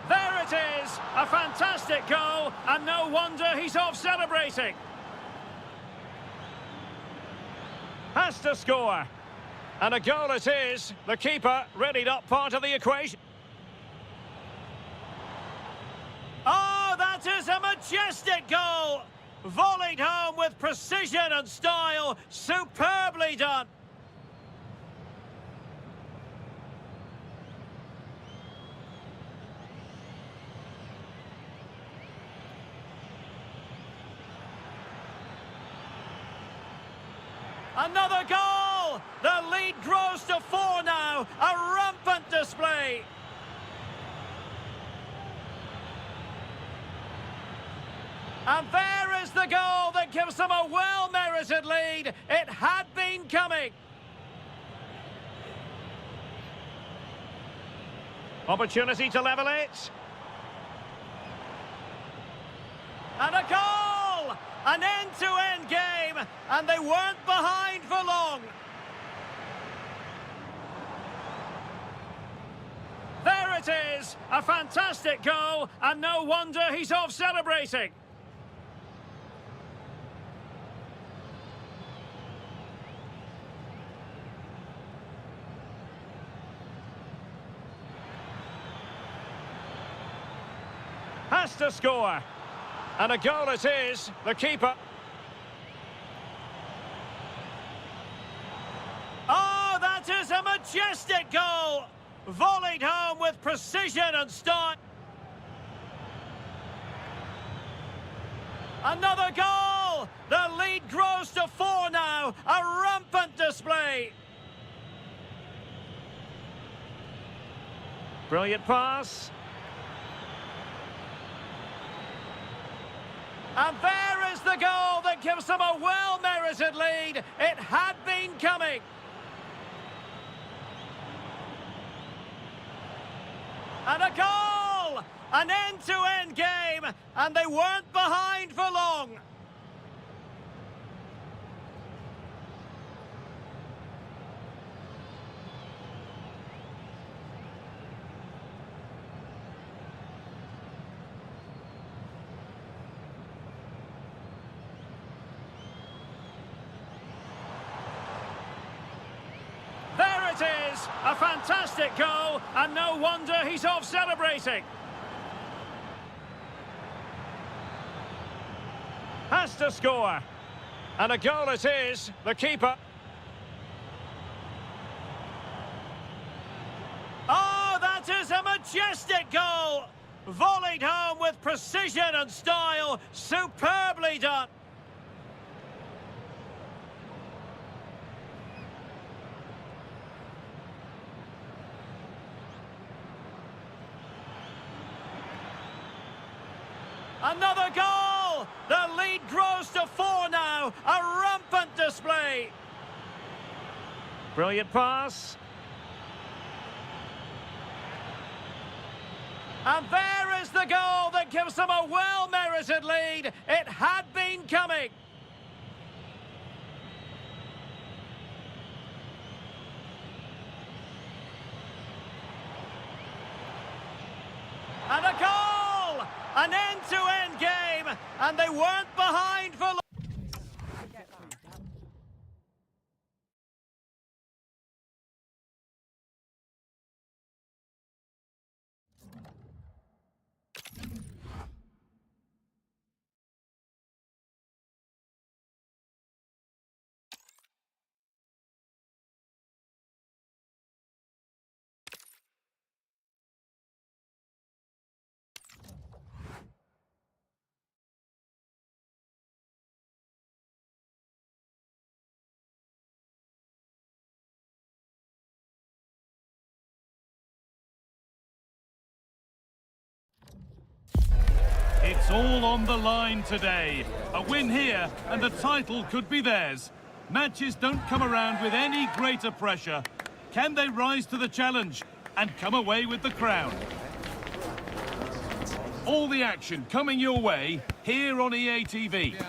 There it is, a fantastic goal, and no wonder he's off celebrating. Has to score. And a goal it is. The keeper really not part of the equation. Oh, that is a majestic goal. Volleyed home with precision and style. Superbly done. Another goal! The lead grows to 4 now. A rampant display. And there is the goal that gives them a well-merited lead. It had been coming. Opportunity to level it. And a goal! An end-to-end game, and they weren't behind for long. There it is, a fantastic goal, and no wonder he's off celebrating. Has to score. And a goal it is, the keeper. Oh, that is a majestic goal! Volleyed home with precision and style. Another goal! The lead grows to 4 now. A rampant display. Brilliant pass. And there is the goal that gives them a well-merited lead. It had been coming. And a goal! An end-to-end game, and they weren't behind for long. There it is, a fantastic goal, and no wonder he's off celebrating. Has to score. And a goal it is, the keeper. Oh, that is a majestic goal! Volleyed home with precision and style. Superbly done. Another goal! The lead grows to 4 now. A rampant display. Brilliant pass. And there is the goal that gives them a well-merited lead. It had been coming. And a goal! An end-to-end game, and they weren't behind for long. It's all on the line today. A win here and the title could be theirs. Matches don't come around with any greater pressure. Can they rise to the challenge and come away with the crown? All the action coming your way here on EA TV.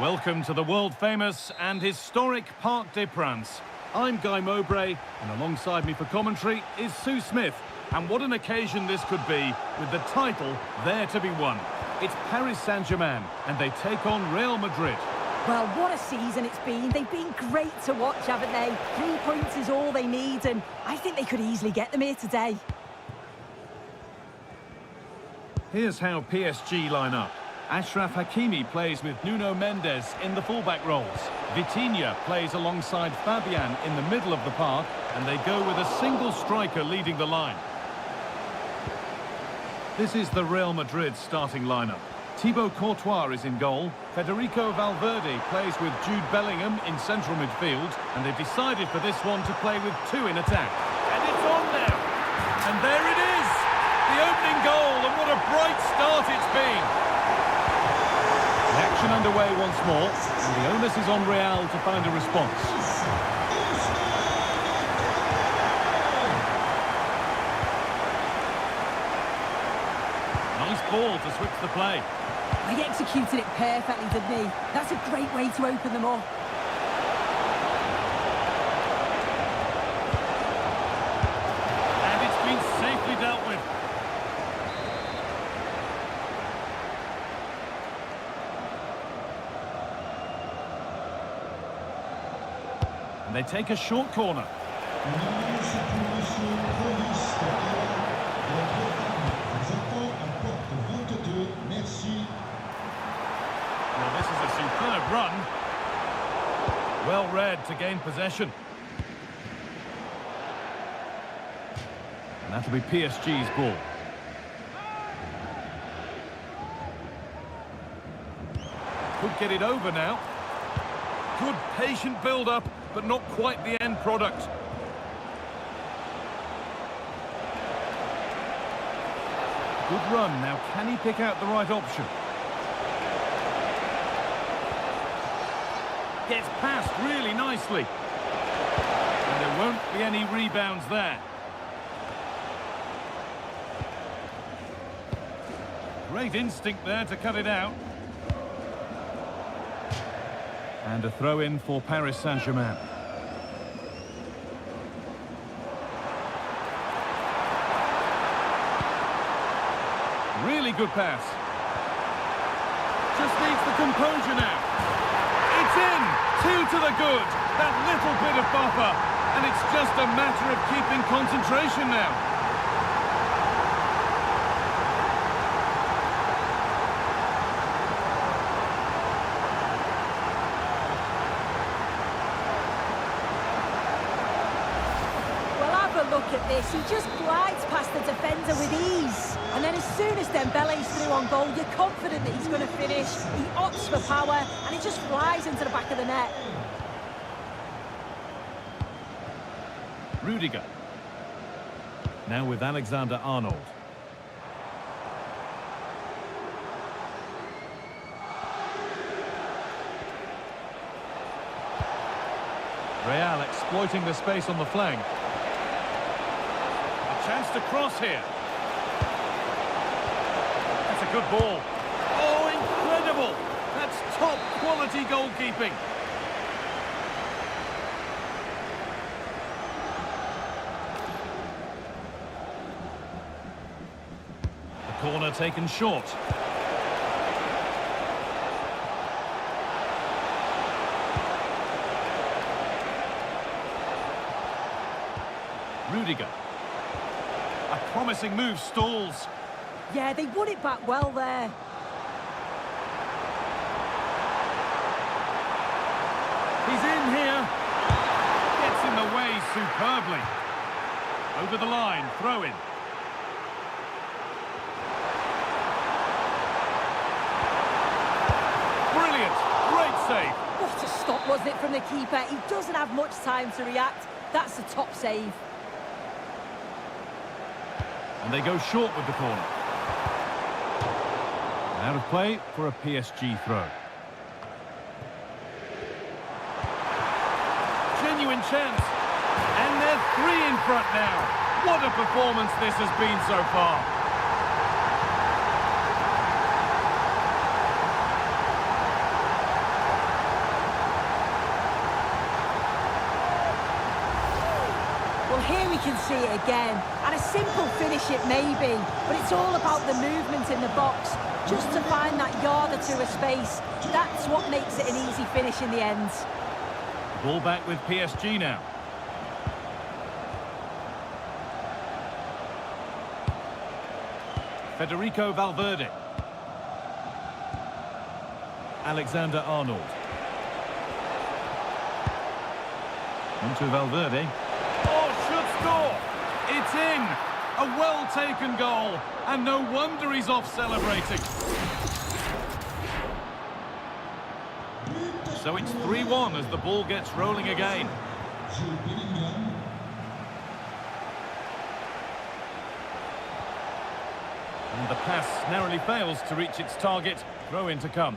Welcome to the world-famous and historic Parc des Princes. I'm Guy Mowbray, and alongside me for commentary is Sue Smith. And what an occasion this could be, with the title there to be won. It's Paris Saint-Germain, and they take on Real Madrid. Well, what a season it's been. They've been great to watch, haven't they? 3 points is all they need, and I think they could easily get them here today. Here's how PSG line up. Achraf Hakimi plays with Nuno Mendes in the fullback roles. Vitinha plays alongside Fabian in the middle of the park, and they go with a single striker leading the line. This is the Real Madrid starting lineup. Thibaut Courtois is in goal. Federico Valverde plays with Jude Bellingham in central midfield, and they've decided for this one to play with 2 in attack. And it's on now! And there it is! The opening goal, and what a bright start it's been! The action underway once more, and the onus is on Real to find a response. Nice ball to switch the play. He executed it perfectly, didn't he? That's a great way to open them up. And it's been safely dealt with. And they take a short corner. Well, this is a superb run. Well read to gain possession. And that'll be PSG's ball. Could get it over now. Good patient build-up, but not quite the end product. Good run. Now, can he pick out the right option? Gets past really nicely. And there won't be any rebounds there. Great instinct there to cut it out. And a throw-in for Paris Saint-Germain. Really good pass. Just needs the composure now. It's in! 2 to the good. That little bit of buffer. And it's just a matter of keeping concentration now. Look at this, he just glides past the defender with ease. And then as soon as Dembele's through on goal, you're confident that he's going to finish. He opts for power, and he just flies into the back of the net. Rudiger. Now with Alexander-Arnold. Real exploiting the space on the flank. Chance to cross here. That's a good ball. Oh, incredible! That's top quality goalkeeping. The corner taken short. Rudiger. A promising move stalls. Yeah, they won it back well there. He's in here. Gets in the way superbly. Over the line, throw in. Brilliant. Great save. What a stop, wasn't it, from the keeper? He doesn't have much time to react. That's a top save. And they go short with the corner. And out of play for a PSG throw. Genuine chance. And they're 3 in front now. What a performance this has been so far. Well, here we can see it again, and a simple finish it may be, but it's all about the movement in the box, just to find that yard or two of space. That's what makes it an easy finish in the end. Ball back with PSG now. Federico Valverde. Alexander-Arnold. Onto Valverde. Score! It's in! A well-taken goal, and no wonder he's off celebrating. So it's 3-1 as the ball gets rolling again. And the pass narrowly fails to reach its target. Throw-in to come.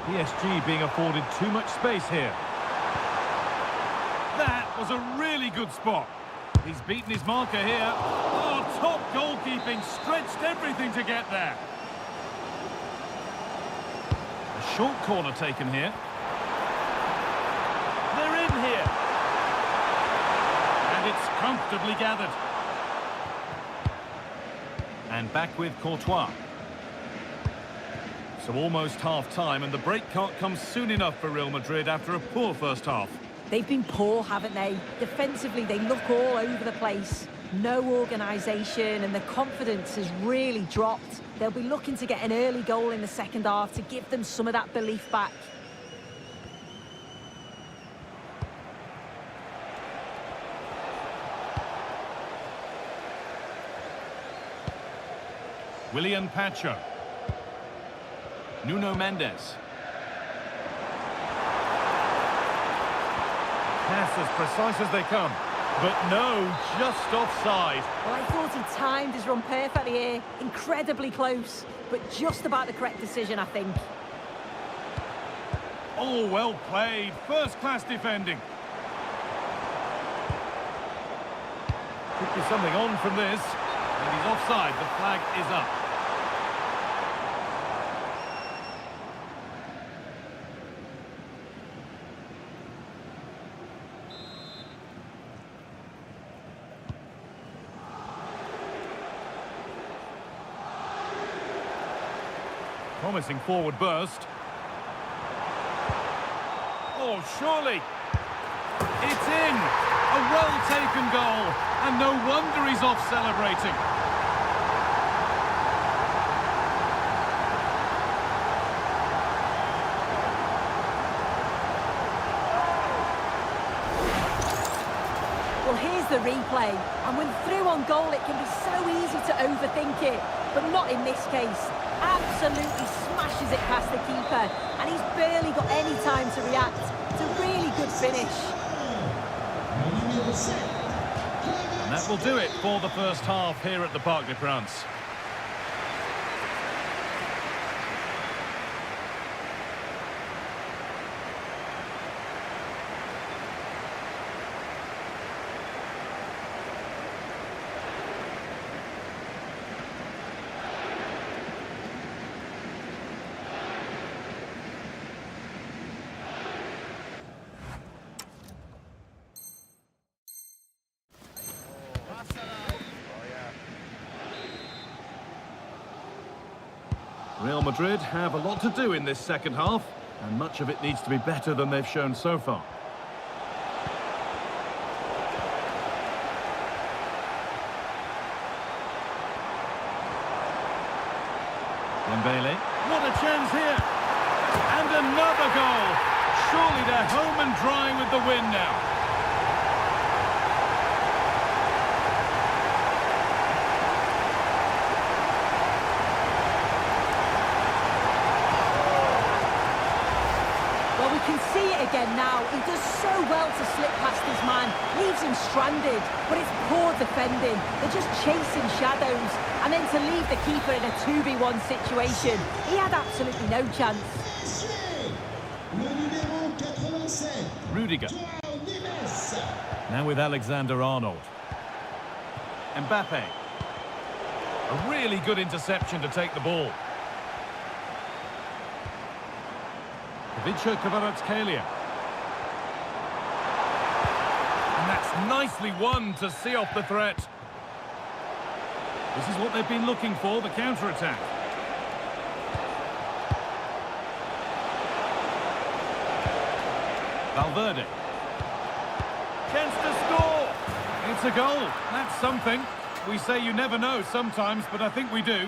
PSG being afforded too much space here. That was a really good spot. He's beaten his marker here. Oh, top goalkeeping, stretched everything to get there. A short corner taken here. They're in here. And it's comfortably gathered. And back with Courtois. So almost half-time, and the break can't come soon enough for Real Madrid after a poor first half. They've been poor, haven't they? Defensively, they look all over the place. No organisation, and the confidence has really dropped. They'll be looking to get an early goal in the second half to give them some of that belief back. Willian Pacho. Nuno Mendes. Pass as precise as they come, but no, just offside. Well, I thought he timed his run perfectly here. Incredibly close, but just about the correct decision, I think. Oh, well played. First-class defending. Could be something on from this. And he's offside. The flag is up. Promising forward burst. Oh, surely. It's in. A well-taken goal. And no wonder he's off celebrating. Well, here's the replay. And when through on goal, it can be so easy to overthink it. But not in this case. Absolutely smashes it past the keeper, and he's barely got any time to react. It's a really good finish. And that will do it for the first half here at the Parc des Princes. Real Madrid have a lot to do in this second half, and much of it needs to be better than they've shown so far. Dembele. What a chance here! And another goal! Surely they're home and dry with the win now. again now. He does so well to slip past his man, leaves him stranded, but it's poor defending. They're just chasing shadows, and then to leave the keeper in a 2v1 situation, he had absolutely no chance. Rudiger. Now with Alexander-Arnold. Mbappe. A really good interception to take the ball. Vicha Kvaratskhelia. And that's nicely won to see off the threat. This is what they've been looking for, the counter-attack. Valverde. Chance to score! It's a goal. That's something. We say you never know sometimes, but I think we do.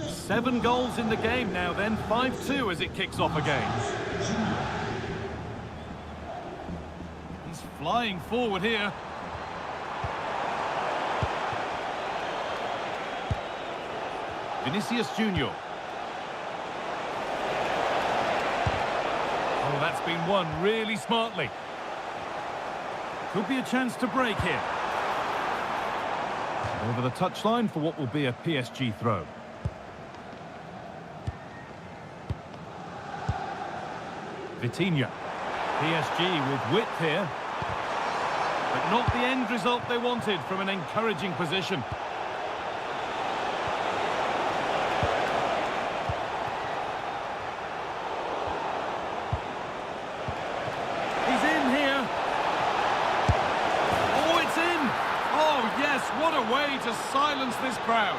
Seven goals in the game now then, 5-2 as it kicks off again. He's flying forward here. Vinicius Junior. Oh, that's been won really smartly. Could be a chance to break here. Over the touchline for what will be a PSG throw. Vitinha. PSG with width here. But not the end result they wanted from an encouraging position. He's in here. Oh, it's in. Oh, yes, what a way to silence this crowd.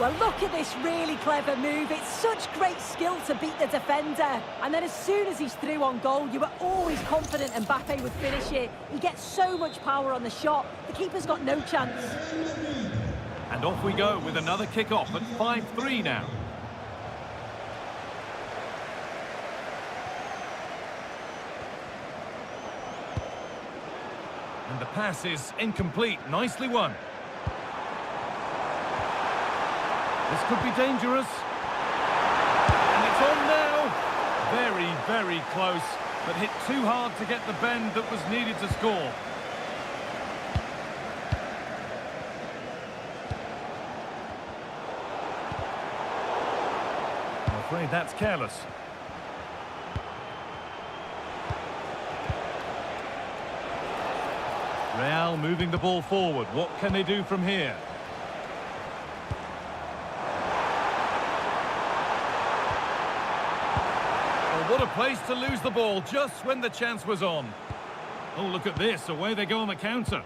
Well, look at this really clever move. It's such great skill to beat the defender. And then as soon as he's through on goal, you were always confident Mbappe would finish it. He gets so much power on the shot. The keeper's got no chance. And off we go with another kick-off at 5-3 now. And the pass is incomplete. Nicely won. This could be dangerous. And it's on now. Very, very close, but hit too hard to get the bend that was needed to score. I'm afraid that's careless. Real moving the ball forward. What can they do from here? What a place to lose the ball just when the chance was on. Oh, look at this. Away they go on the counter.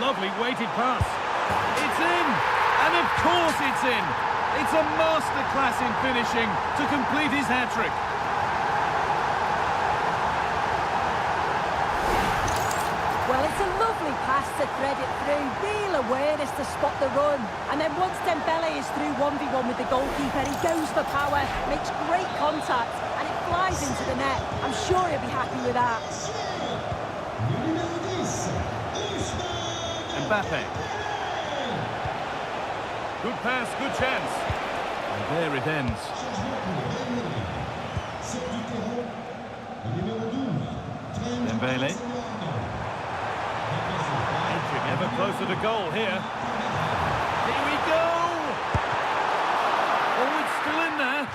Lovely weighted pass. It's in! And of course it's in! It's a masterclass in finishing to complete his hat-trick. Well, it's a lovely pass to thread it through. Real awareness to spot the run. And then once Dembele is through 1v1 with the goalkeeper, he goes for power, makes great contact, and it flies into the net. I'm sure he'll be happy with that. Mbappe. Good pass, good chance. And there it ends. Dembele. Ever closer to goal here. Here we go! Oh, it's still in there.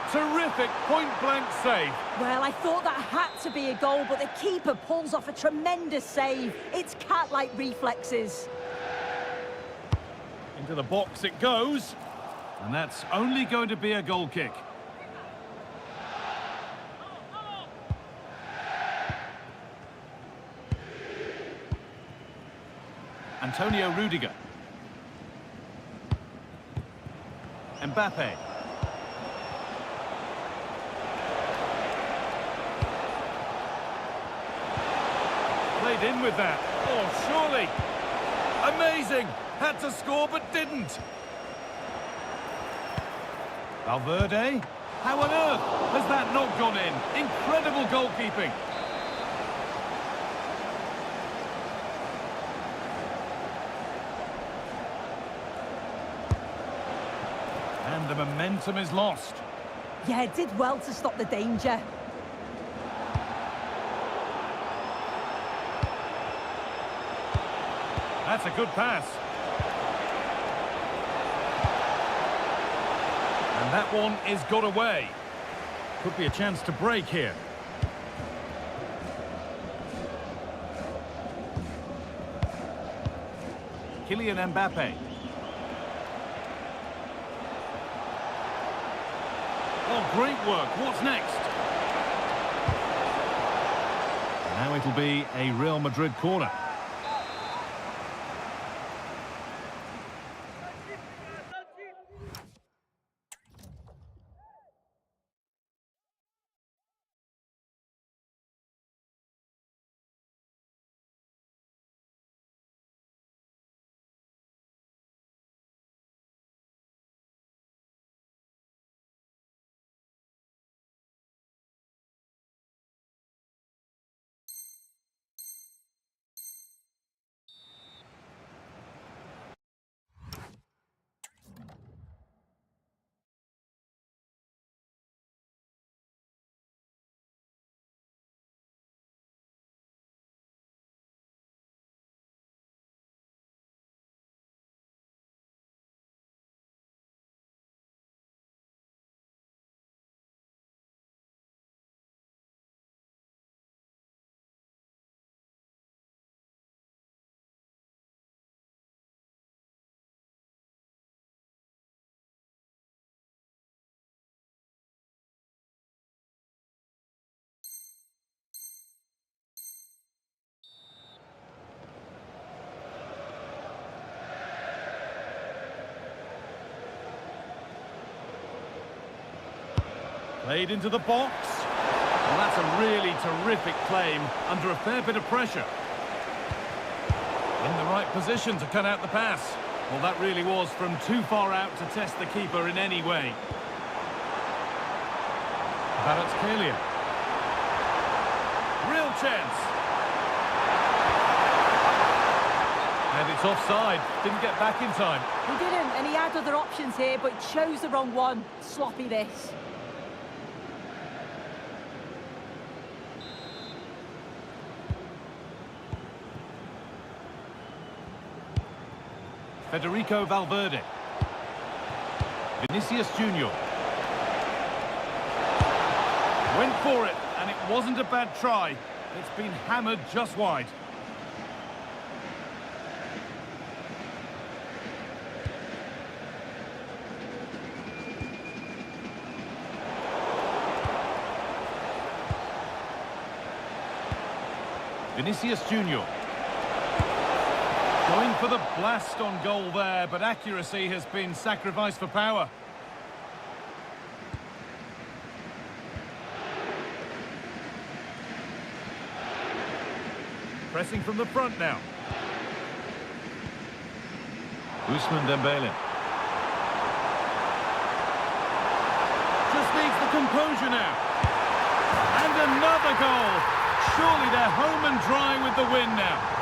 Terrific point-blank save. Well, I thought that had to be a goal, but the keeper pulls off a tremendous save. It's cat-like reflexes. Into the box it goes. And that's only going to be a goal kick. Antonio Rudiger. Mbappe. played in with that. Oh, surely. Amazing. Had to score, but didn't. Valverde? How on earth has that not gone in? Incredible goalkeeping. And the momentum is lost. Yeah, did well to stop the danger. That's a good pass. And that one is got away. Could be a chance to break here. Kylian Mbappe. Oh, great work. What's next? Now it'll be a Real Madrid corner. Played into the box. Well, that's a really terrific claim under a fair bit of pressure. In the right position to cut out the pass. Well, that really was from too far out to test the keeper in any way. Kvaratskhelia. Real chance. And it's offside. Didn't get back in time. He didn't, and he had other options here, but chose the wrong one. Sloppy this. Federico Valverde. Vinicius Junior. Went for it, and it wasn't a bad try. It's been hammered just wide. Vinicius Junior. Going for the blast on goal there, but accuracy has been sacrificed for power. Pressing from the front now. Ousmane Dembele. Just needs the composure now. And another goal. Surely they're home and dry with the win now.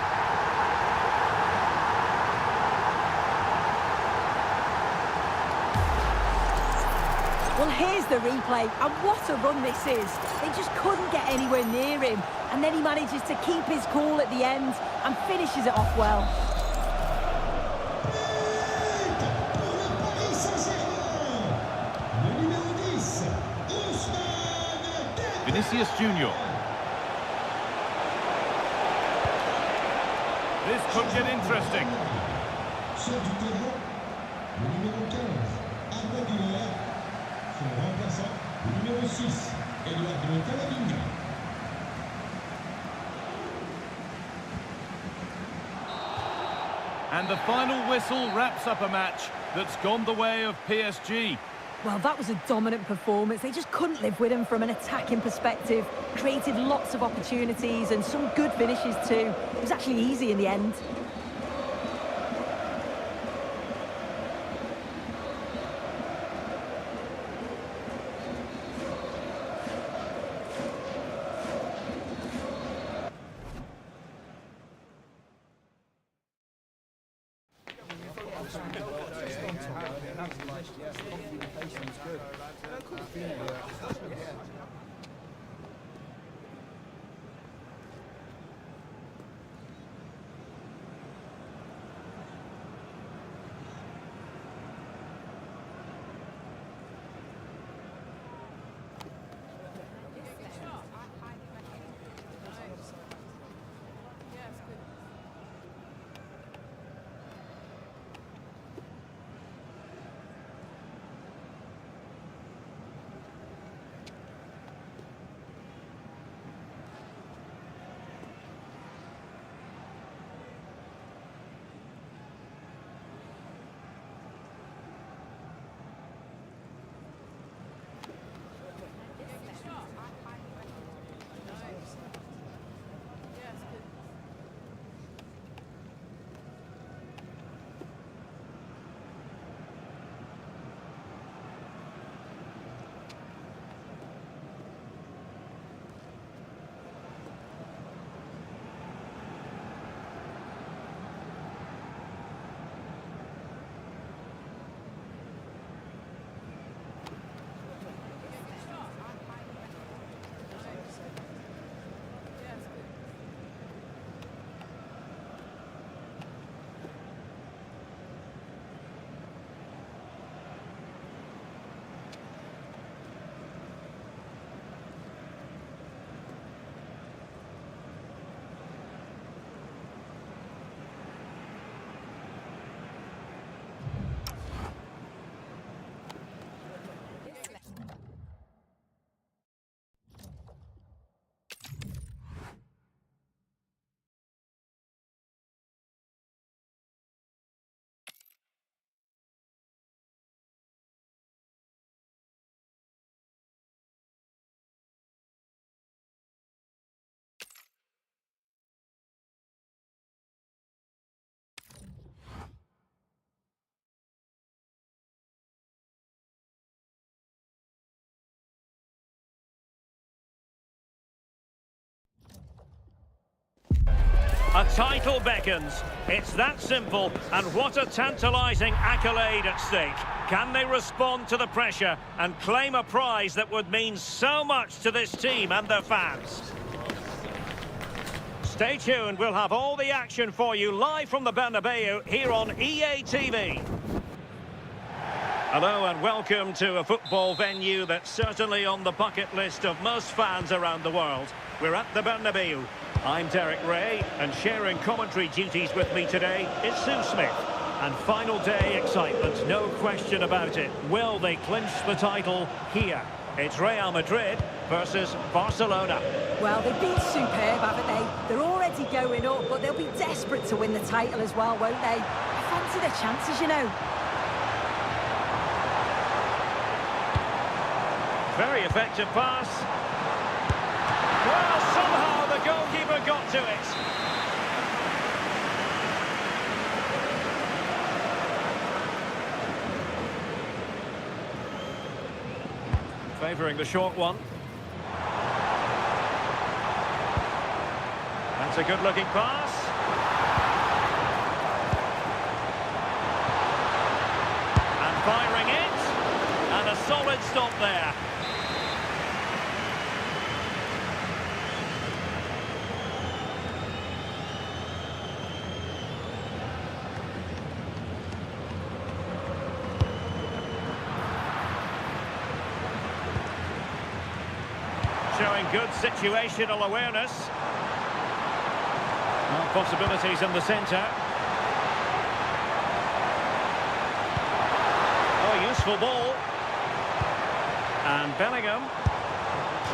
Well, here's the replay, and what a run this is. They just couldn't get anywhere near him, and then he manages to keep his cool at the end and finishes it off well. Vinicius Junior. This could get interesting. And the final whistle wraps up a match that's gone the way of PSG. Well, that was a dominant performance. They just couldn't live with him from an attacking perspective. Created lots of opportunities and some good finishes too. It was actually easy in the end. A title beckons. It's that simple, and what a tantalising accolade at stake. Can they respond to the pressure and claim a prize that would mean so much to this team and their fans? Stay tuned, we'll have all the action for you live from the Bernabeu here on EA TV. Hello and welcome to a football venue that's certainly on the bucket list of most fans around the world. We're at the Bernabeu. I'm Derek Ray, and sharing commentary duties with me today is Sue Smith. And final day excitement, no question about it. Will they clinch the title here? It's Real Madrid versus Barcelona. Well, they've been superb, haven't they? They're already going up, but they'll be desperate to win the title as well, won't they? I fancy their chances, you know. Very effective pass. Well, somehow the goalkeeper got to it. Favouring the short one. That's a good-looking pass. And firing it. And a solid stop there. Showing good situational awareness. Well, possibilities in the centre. Oh, useful ball. And Bellingham.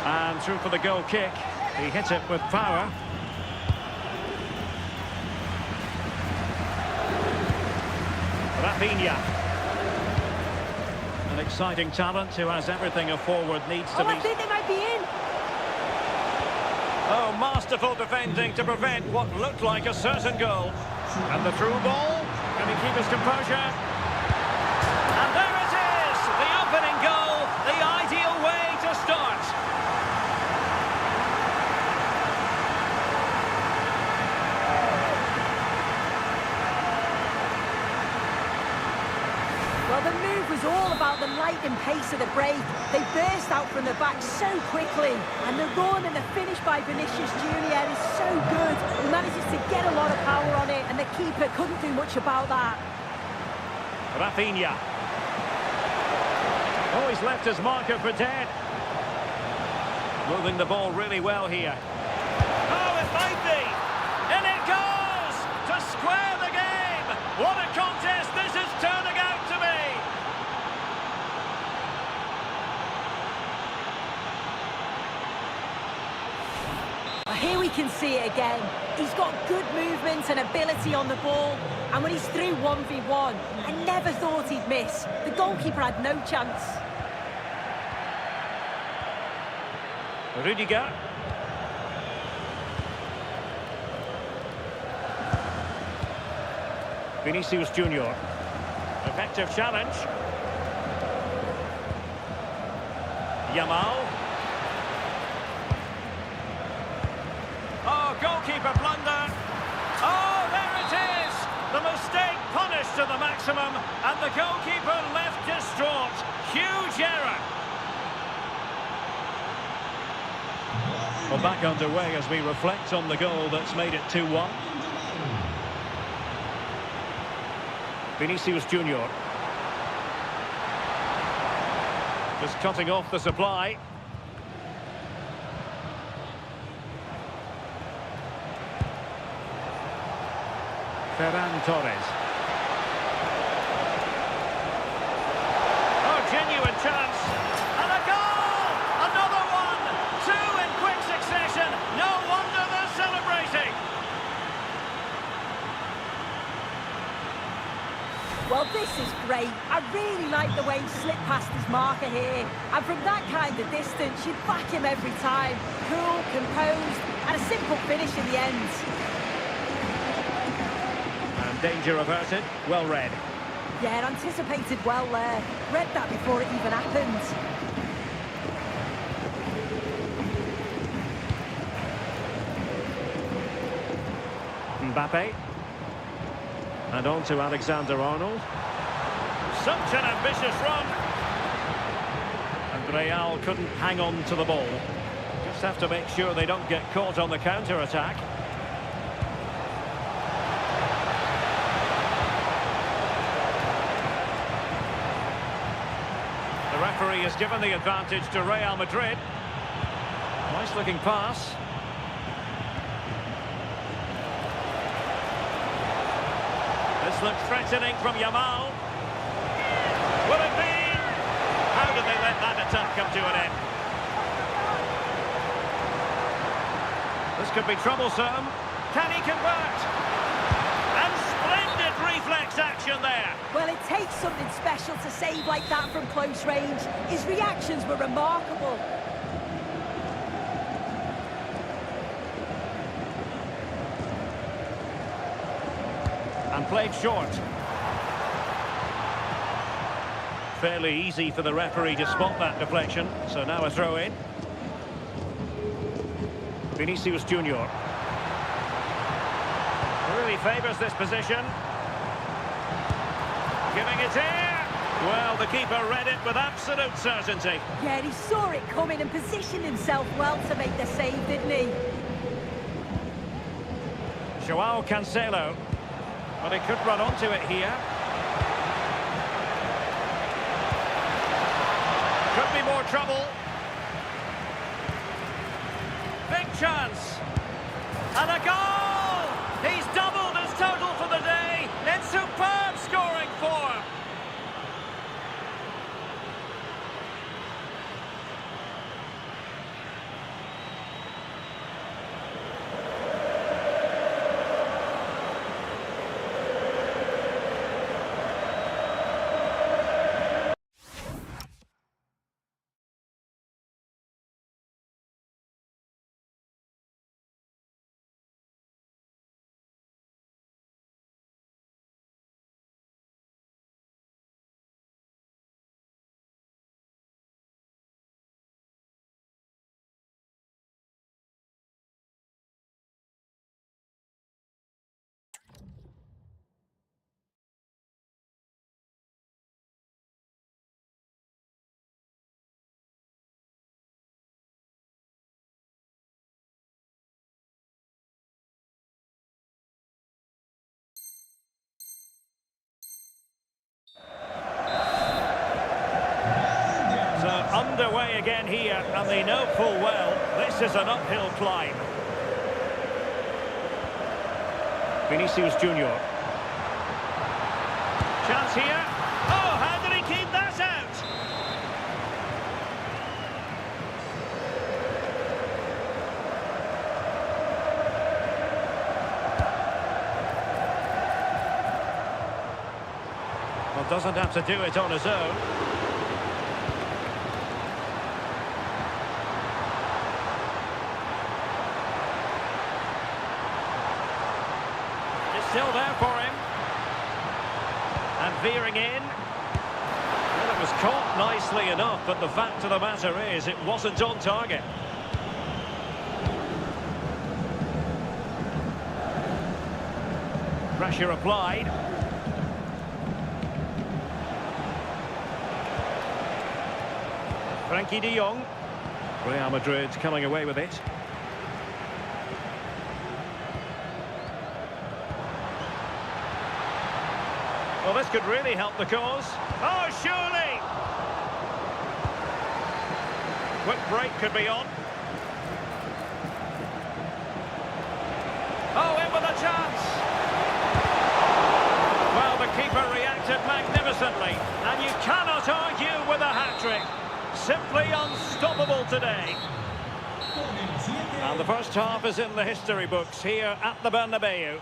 And through for the goal kick. He hit it with power. Rafinha. And exciting talent who has everything a forward needs to Oh, be. I think they might be in. Oh, masterful defending to prevent what looked like a certain goal. And the through ball. Can he keep his composure? And there it is! The opening goal, the ideal way to start. Well, the move was all about the light and pace of the break. They burst out from the back so quickly. And the run and the finish by Vinicius Junior is so good. He manages to get a lot of power on it, and the keeper couldn't do much about that. Rafinha. Oh, he's left his marker for dead. Moving the ball really well here. Oh, it might be. And it goes to square the game. What a contest this is turning out to be. Well, here we can see it again. He's got good movement and ability on the ball. And when he's through 1v1, I never thought he'd miss. The goalkeeper had no chance. Rudiger. Vinicius Junior. Effective challenge. Yamal. Oh, goalkeeper blunder. Oh, there it is! The mistake punished to the maximum, and the goalkeeper left distraught. Huge error. Well, back underway as we reflect on the goal that's made it 2-1. Vinicius Junior. Just cutting off the supply. Ferran Torres. Oh, genuine chance. And a goal! Another one! Two in quick succession. No wonder they're celebrating. Well, this is great. I really like the way he slipped past his marker here. And from that kind of distance, you'd back him every time. Cool, composed, and a simple finish in the end. And danger averted. Well read. Yeah, anticipated well there. Read that before it even happened. Mbappe. And on to Alexander-Arnold. Such an ambitious run. And Real couldn't hang on to the ball. Just have to make sure they don't get caught on the counter-attack. The referee has given the advantage to Real Madrid. Nice looking pass. This looked threatening from Yamal. Will it be? How did they let that attack come to an end? This could be troublesome. Can he convert? And splendid reflex action there. Well, it takes something special to save like that from close range. His reactions were remarkable. And played short. Fairly easy for the referee to spot that deflection. So now a throw in. Vinicius Junior. Really favours this position. Giving it here. Well, the keeper read it with absolute certainty. Yeah, he saw it coming and positioned himself well to make the save, didn't he? Joao Cancelo. But he could run onto it here. Could be more trouble. Big chance. And a goal! He's doubled his total for the day in superb scoring form. underway again here, and they know full well this is an uphill climb. Vinicius Junior. Chance here. Oh, how did he keep that out? Well, doesn't have to do it on his own. It's still there for him. And veering in. Well, it was caught nicely enough, but the fact of the matter is it wasn't on target. Pressure applied. Frankie de Jong. Real Madrid coming away with it. Well, this could really help the cause. Oh, surely! Quick break could be on. Oh, in with a chance! Well, the keeper reacted magnificently, and you cannot argue with a hat-trick. Simply unstoppable today. And the first half is in the history books here at the Bernabeu.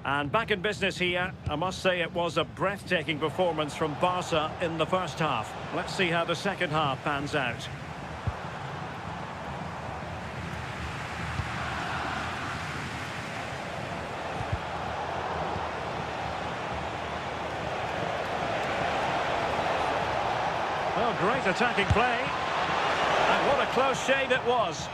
And back in business here. I must say it was a breathtaking performance from Barca in the first half. Let's see how the second half pans out. Well, great attacking play. And what a close shave it was.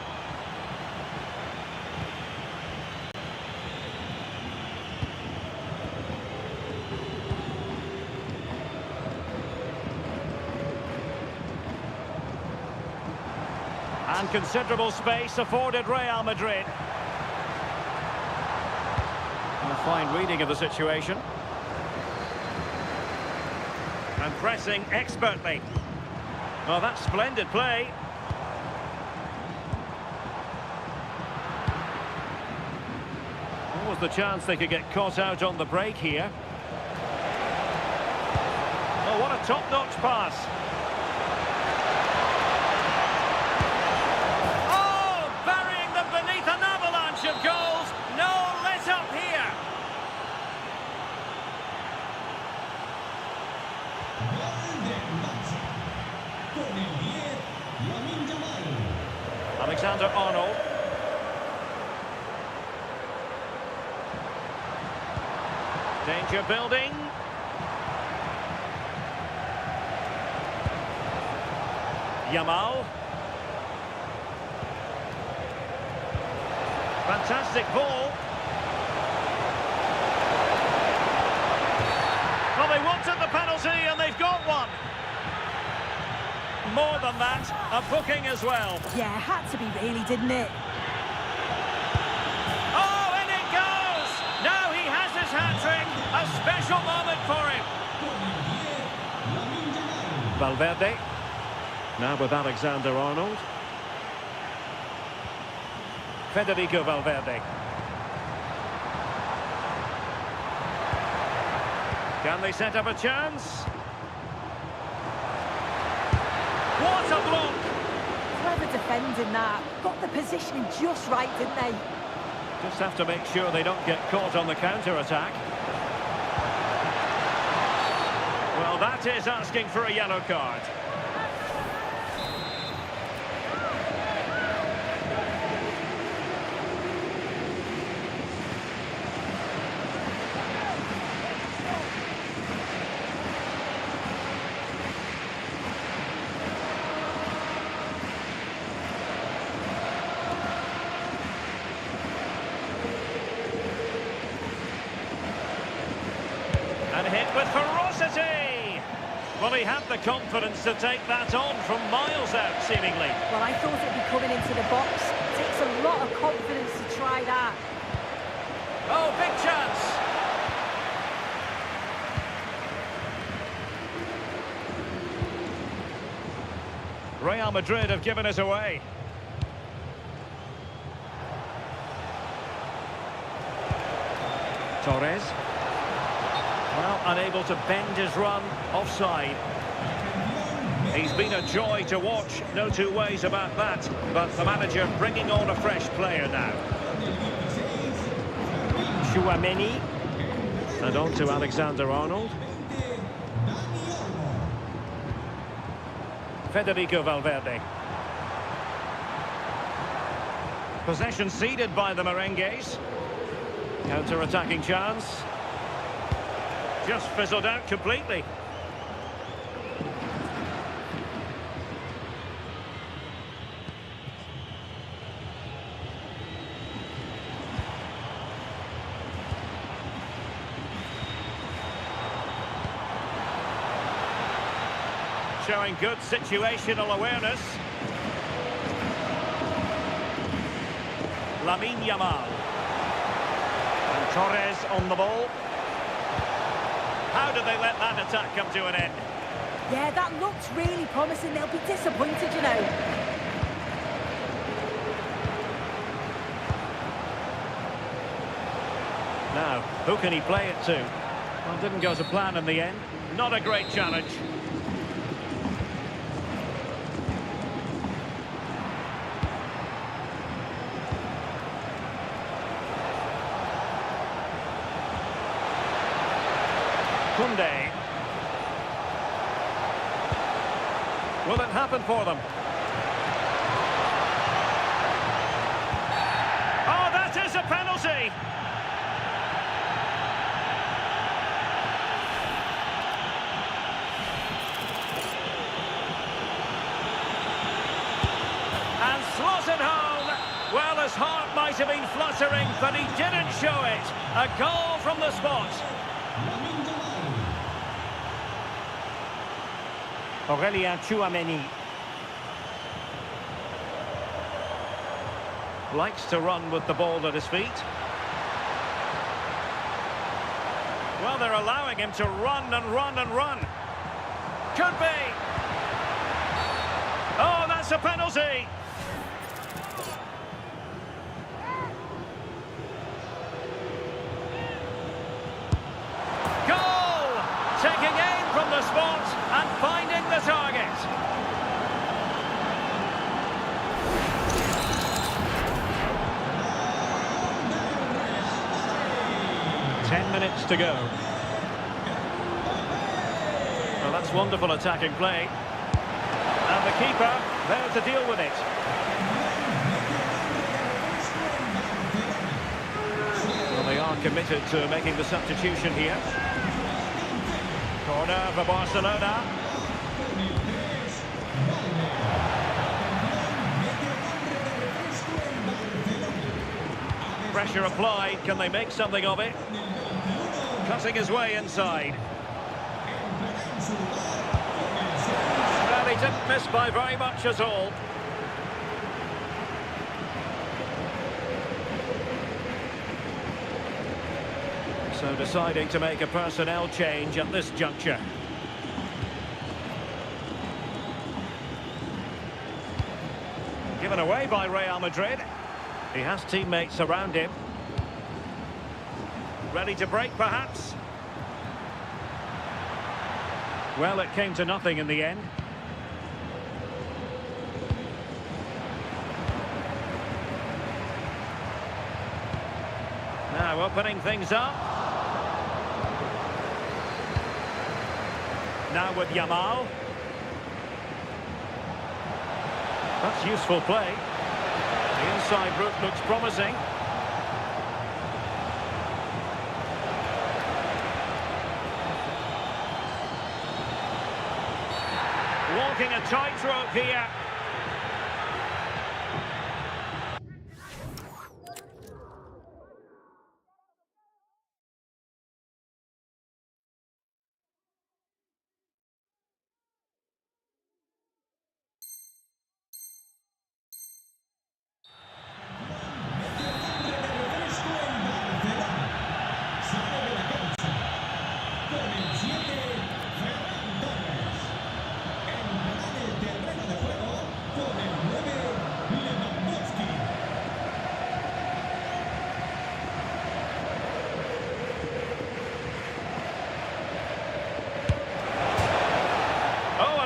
And considerable space afforded Real Madrid. And a fine reading of the situation. And pressing expertly. Oh, that's splendid play. What was the chance they could get caught out on the break here? Oh, what a top-notch pass. Of goals, no let up here. Alexander-Arnold. Danger building. Yamal. Fantastic ball. Well, they wanted the penalty and they've got one. More than that, a booking as well. Yeah, had to be really, didn't it? Oh, in it goes! Now he has his hat-trick. A special moment for him. Valverde. Now with Alexander-Arnold. Federico Valverde. Can they set up a chance? What a block! Clever defending. defending that. Got the positioning just right, didn't they? Just have to make sure they don't get caught on the counter-attack. Well, that is asking for a yellow card. And hit with ferocity! Well, he had the confidence to take that on from miles out, seemingly. Well, I thought it'd be coming into the box. It takes a lot of confidence to try that. Oh, big chance! Real Madrid have given us away. Torres. Well, unable to bend his run, offside. He's been a joy to watch, no two ways about that. But the manager bringing on a fresh player now. Tchouaméni. And on to Alexander-Arnold. Federico Valverde. Possession ceded by the Merengues. Counter-attacking chance. Just fizzled out completely. Showing good situational awareness. Lamine Yamal. And Torres on the ball. How did they let that attack come to an end? Yeah, that looks really promising. They'll be disappointed, you know. Now, who can he play it to? Well, didn't go to plan in the end. Not a great challenge. Koundé. Will it happen for them? Oh, that is a penalty! And slotted home! Well, his heart might have been fluttering, but he didn't show it. A goal from the spot. Aurélien Tchouaméni. Likes to run with the ball at his feet. Well, they're allowing him to run and run and run. Could be. Oh, that's a penalty. Goal! Taking aim from the spot and finding the target. Minutes to go. Well, that's wonderful attacking play. And the keeper there to deal with it. Well, they are committed to making the substitution here. Corner for Barcelona. Pressure applied. Can they make something of it? Cutting his way inside. Well, he didn't miss by very much at all. So deciding to make a personnel change at this juncture. Given away by Real Madrid. He has teammates around him. Ready to break, perhaps? Well, it came to nothing in the end. Now opening things up. Now with Yamal. That's useful play. The inside route looks promising. Walking a tightrope here.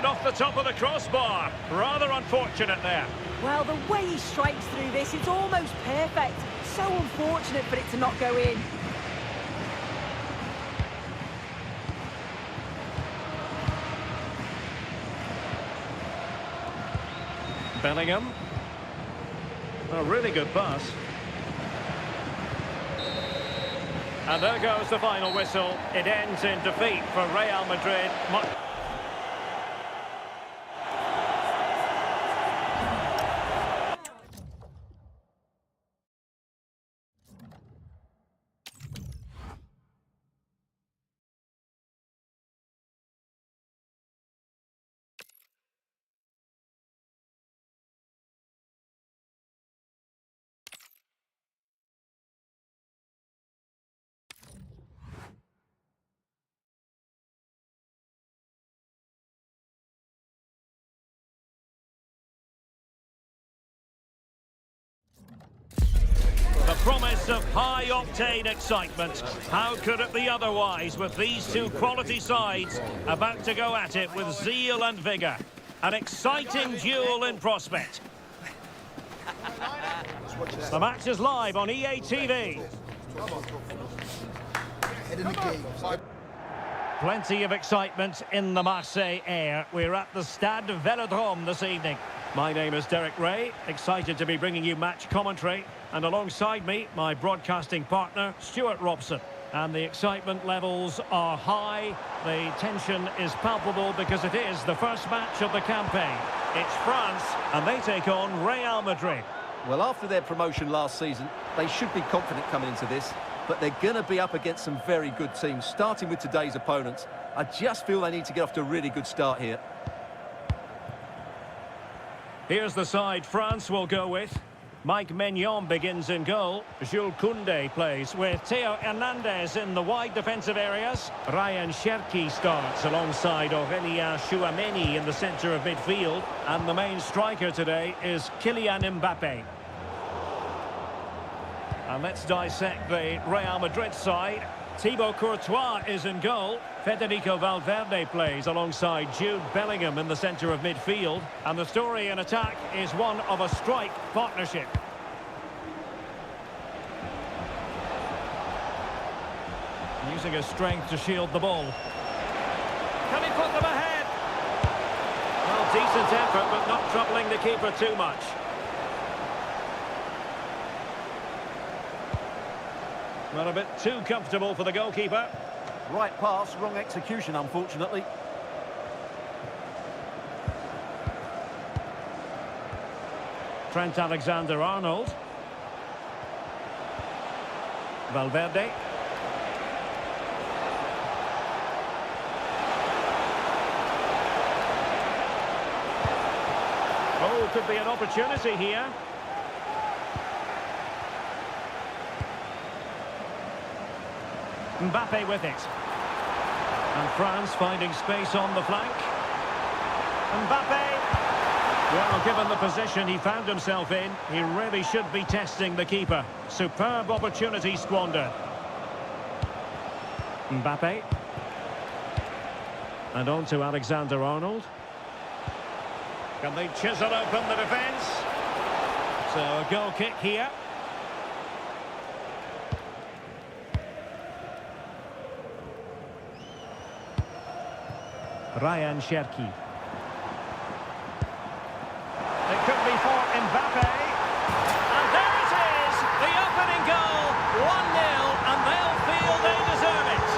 Off the top of the crossbar. Rather unfortunate there. Well, the way he strikes through this, it's almost perfect. So unfortunate for it to not go in. Bellingham. A really good pass. And there goes the final whistle. It ends in defeat for Real Madrid. The promise of high-octane excitement. How could it be otherwise with these two quality sides about to go at it with zeal and vigour? An exciting duel in prospect. The match is live on EA TV. Plenty of excitement in the Marseille air. We're at the Stade Velodrome this evening. My name is Derek Ray, excited to be bringing you match commentary. And alongside me, my broadcasting partner, Stuart Robson. And the excitement levels are high. The tension is palpable because it is the first match of the campaign. It's France, and they take on Real Madrid. Well, after their promotion last season, they should be confident coming into this. But they're going to be up against some very good teams, starting with today's opponents. I just feel they need to get off to a really good start here. Here's the side France will go with. Mike Maignan begins in goal. Jules Koundé plays with Theo Hernandez in the wide defensive areas. Ryan Cherki starts alongside Aurélien Tchouameni in the centre of midfield. And the main striker today is Kylian Mbappé. And let's dissect the Real Madrid side. Thibaut Courtois is in goal. Federico Valverde plays alongside Jude Bellingham in the centre of midfield. And the story in attack is one of a strike partnership. Using his strength to shield the ball. Can he put them ahead? Well, decent effort, but not troubling the keeper too much. Well, a bit too comfortable for the goalkeeper. Right pass, wrong execution, unfortunately. Trent Alexander-Arnold. Valverde. Oh, could be an opportunity here. Mbappé with it. And France finding space on the flank. Mbappé. Well, given the position he found himself in, he really should be testing the keeper. Superb opportunity squandered. Mbappé. And on to Alexander-Arnold. Can they chisel open the defence? So a goal kick here. Ryan Cherki. It could be for Mbappe. And there it is! The opening goal! 1-0, and they'll feel they deserve it.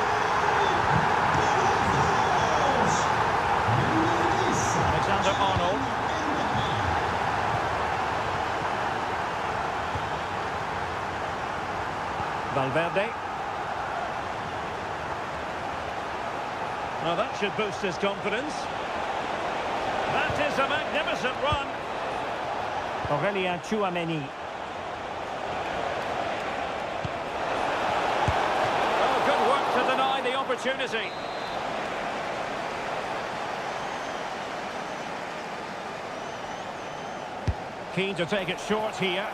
Alexander-Arnold. Valverde. Well, that should boost his confidence. That is a magnificent run. Aurélien Tchouaméni. Oh, good work to deny the opportunity. Keen to take it short here.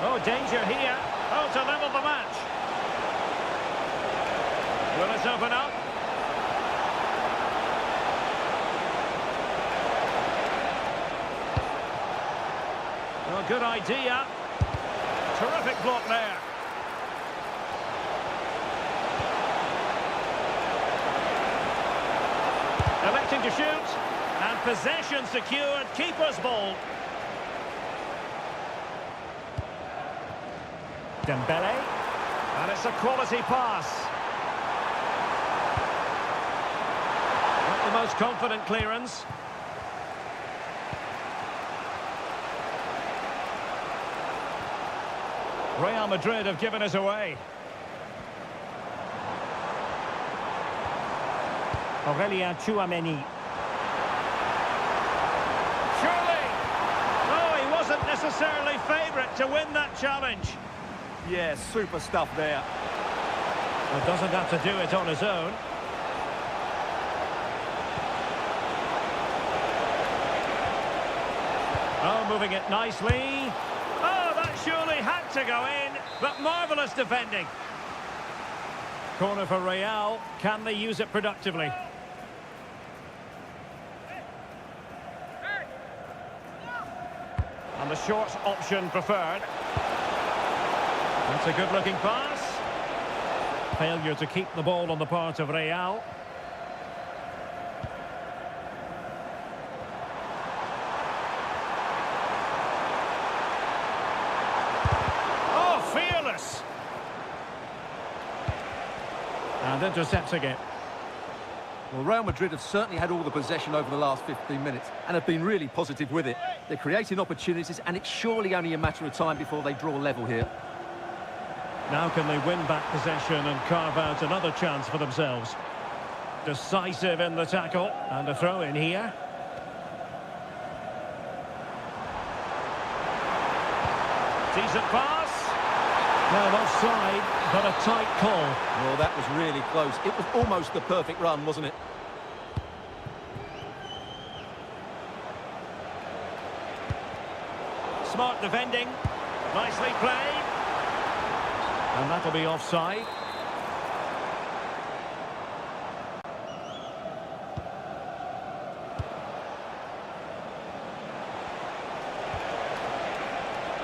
Oh, danger here. Oh, to level the match. Will it open up? Oh, good idea. Terrific block there. Electing to shoot. And possession secured. Keeper's ball. Dembele. And it's a quality pass. Not the most confident clearance. Real Madrid have given us away. Aurélien Tchouaméni. Surely! No, he wasn't necessarily favourite to win that challenge. Yeah, super stuff there. Well, doesn't have to do it on his own. Oh, moving it nicely. Oh, that surely had to go in, but marvellous defending. Corner for Real. Can they use it productively? And the short option preferred. That's a good-looking pass. Failure to keep the ball on the part of Real. Oh, fearless! And intercepting it. Well, Real Madrid have certainly had all the possession over the last 15 minutes and have been really positive with it. They're creating opportunities, and it's surely only a matter of time before they draw level here. Now can they win back possession and carve out another chance for themselves? Decisive in the tackle, and a throw in here. Decent pass. Well, offside, but a tight call. Well, that was really close. It was almost the perfect run, wasn't it? Smart defending. Nicely played. And that'll be offside.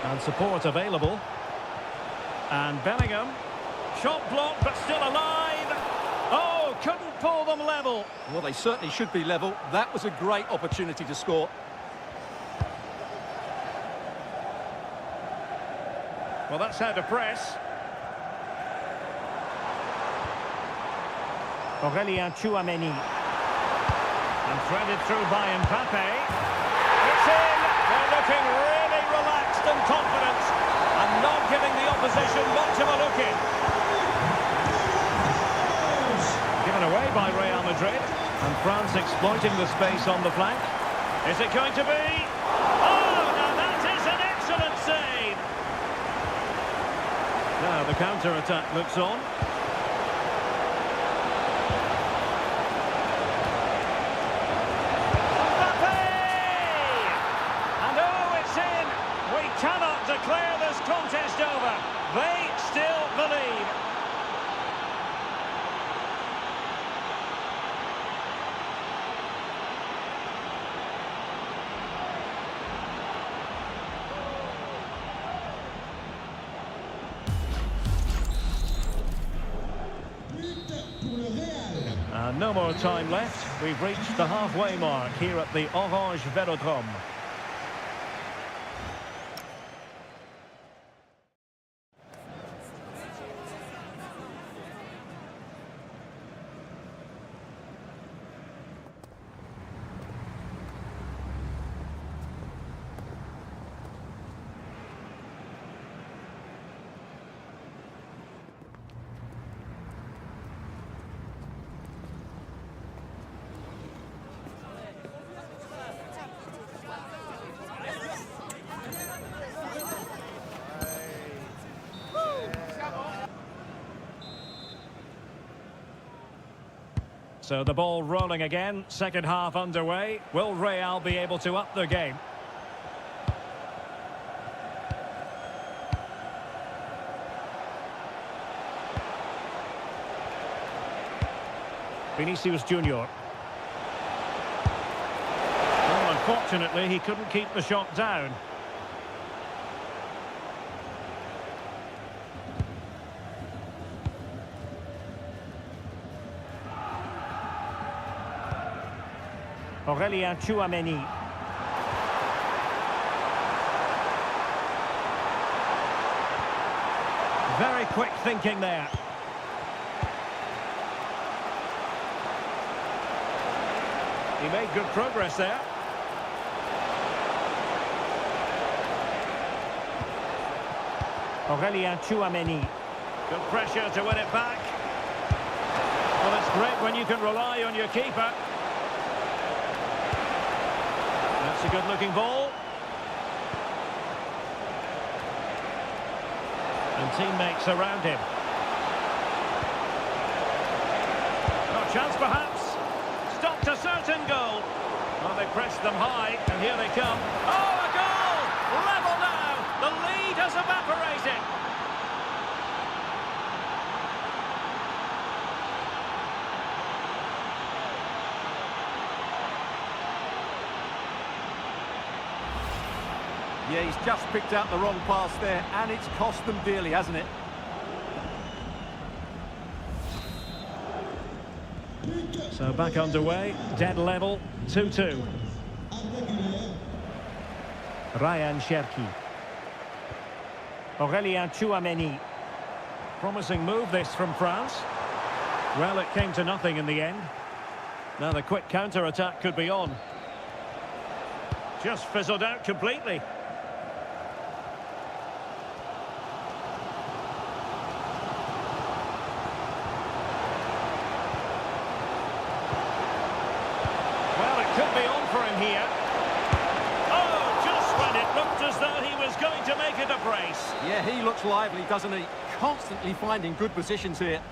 And support available. And Bellingham. Shot blocked, but still alive. Oh, couldn't pull them level. Well, they certainly should be level. That was a great opportunity to score. Well, that's how to press. Aurélien Tchouaméni. And threaded through by Mbappe. It's in! They're looking really relaxed and confident, and not giving the opposition much of a look in. Given away by Real Madrid, and France exploiting the space on the flank. Is it going to be? Oh, now that is an excellent save! Now the counter-attack looks on. Cannot declare this contest over. They still believe. No more time left. We've reached the halfway mark here at the Orange Velodrome. So the ball rolling again, second half underway. Will Real be able to up their game? Vinicius Junior. Oh, unfortunately, he couldn't keep the shot down. Aurélien Tchouaméni. Very quick thinking there. He made good progress there. Aurélien Tchouaméni. Good pressure to win it back. Well, it's great when you can rely on your keeper. That's a good-looking ball. And teammates around him. No chance, perhaps. Stopped a certain goal. Well, they pressed them high, and here they come. Oh, a goal! Level now! The lead has evaporated. Yeah, he's just picked out the wrong pass there, and it's cost them dearly, hasn't it? So back underway, dead level, 2-2. Ryan Cherki. Aurélien Tchouaméni. Promising move this from France. Well, it came to nothing in the end. Now the quick counter-attack could be on. Just fizzled out completely. Could be on for him here. Oh, just when it looked as though he was going to make it a brace. Yeah, he looks lively, doesn't he? Constantly finding good positions here.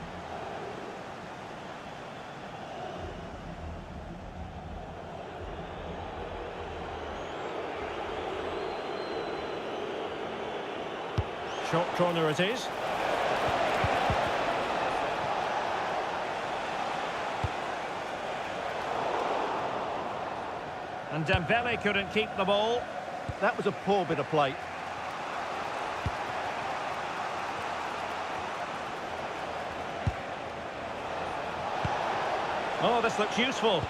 Short corner it is. And Dembele couldn't keep the ball. That was a poor bit of play. Oh, this looks useful.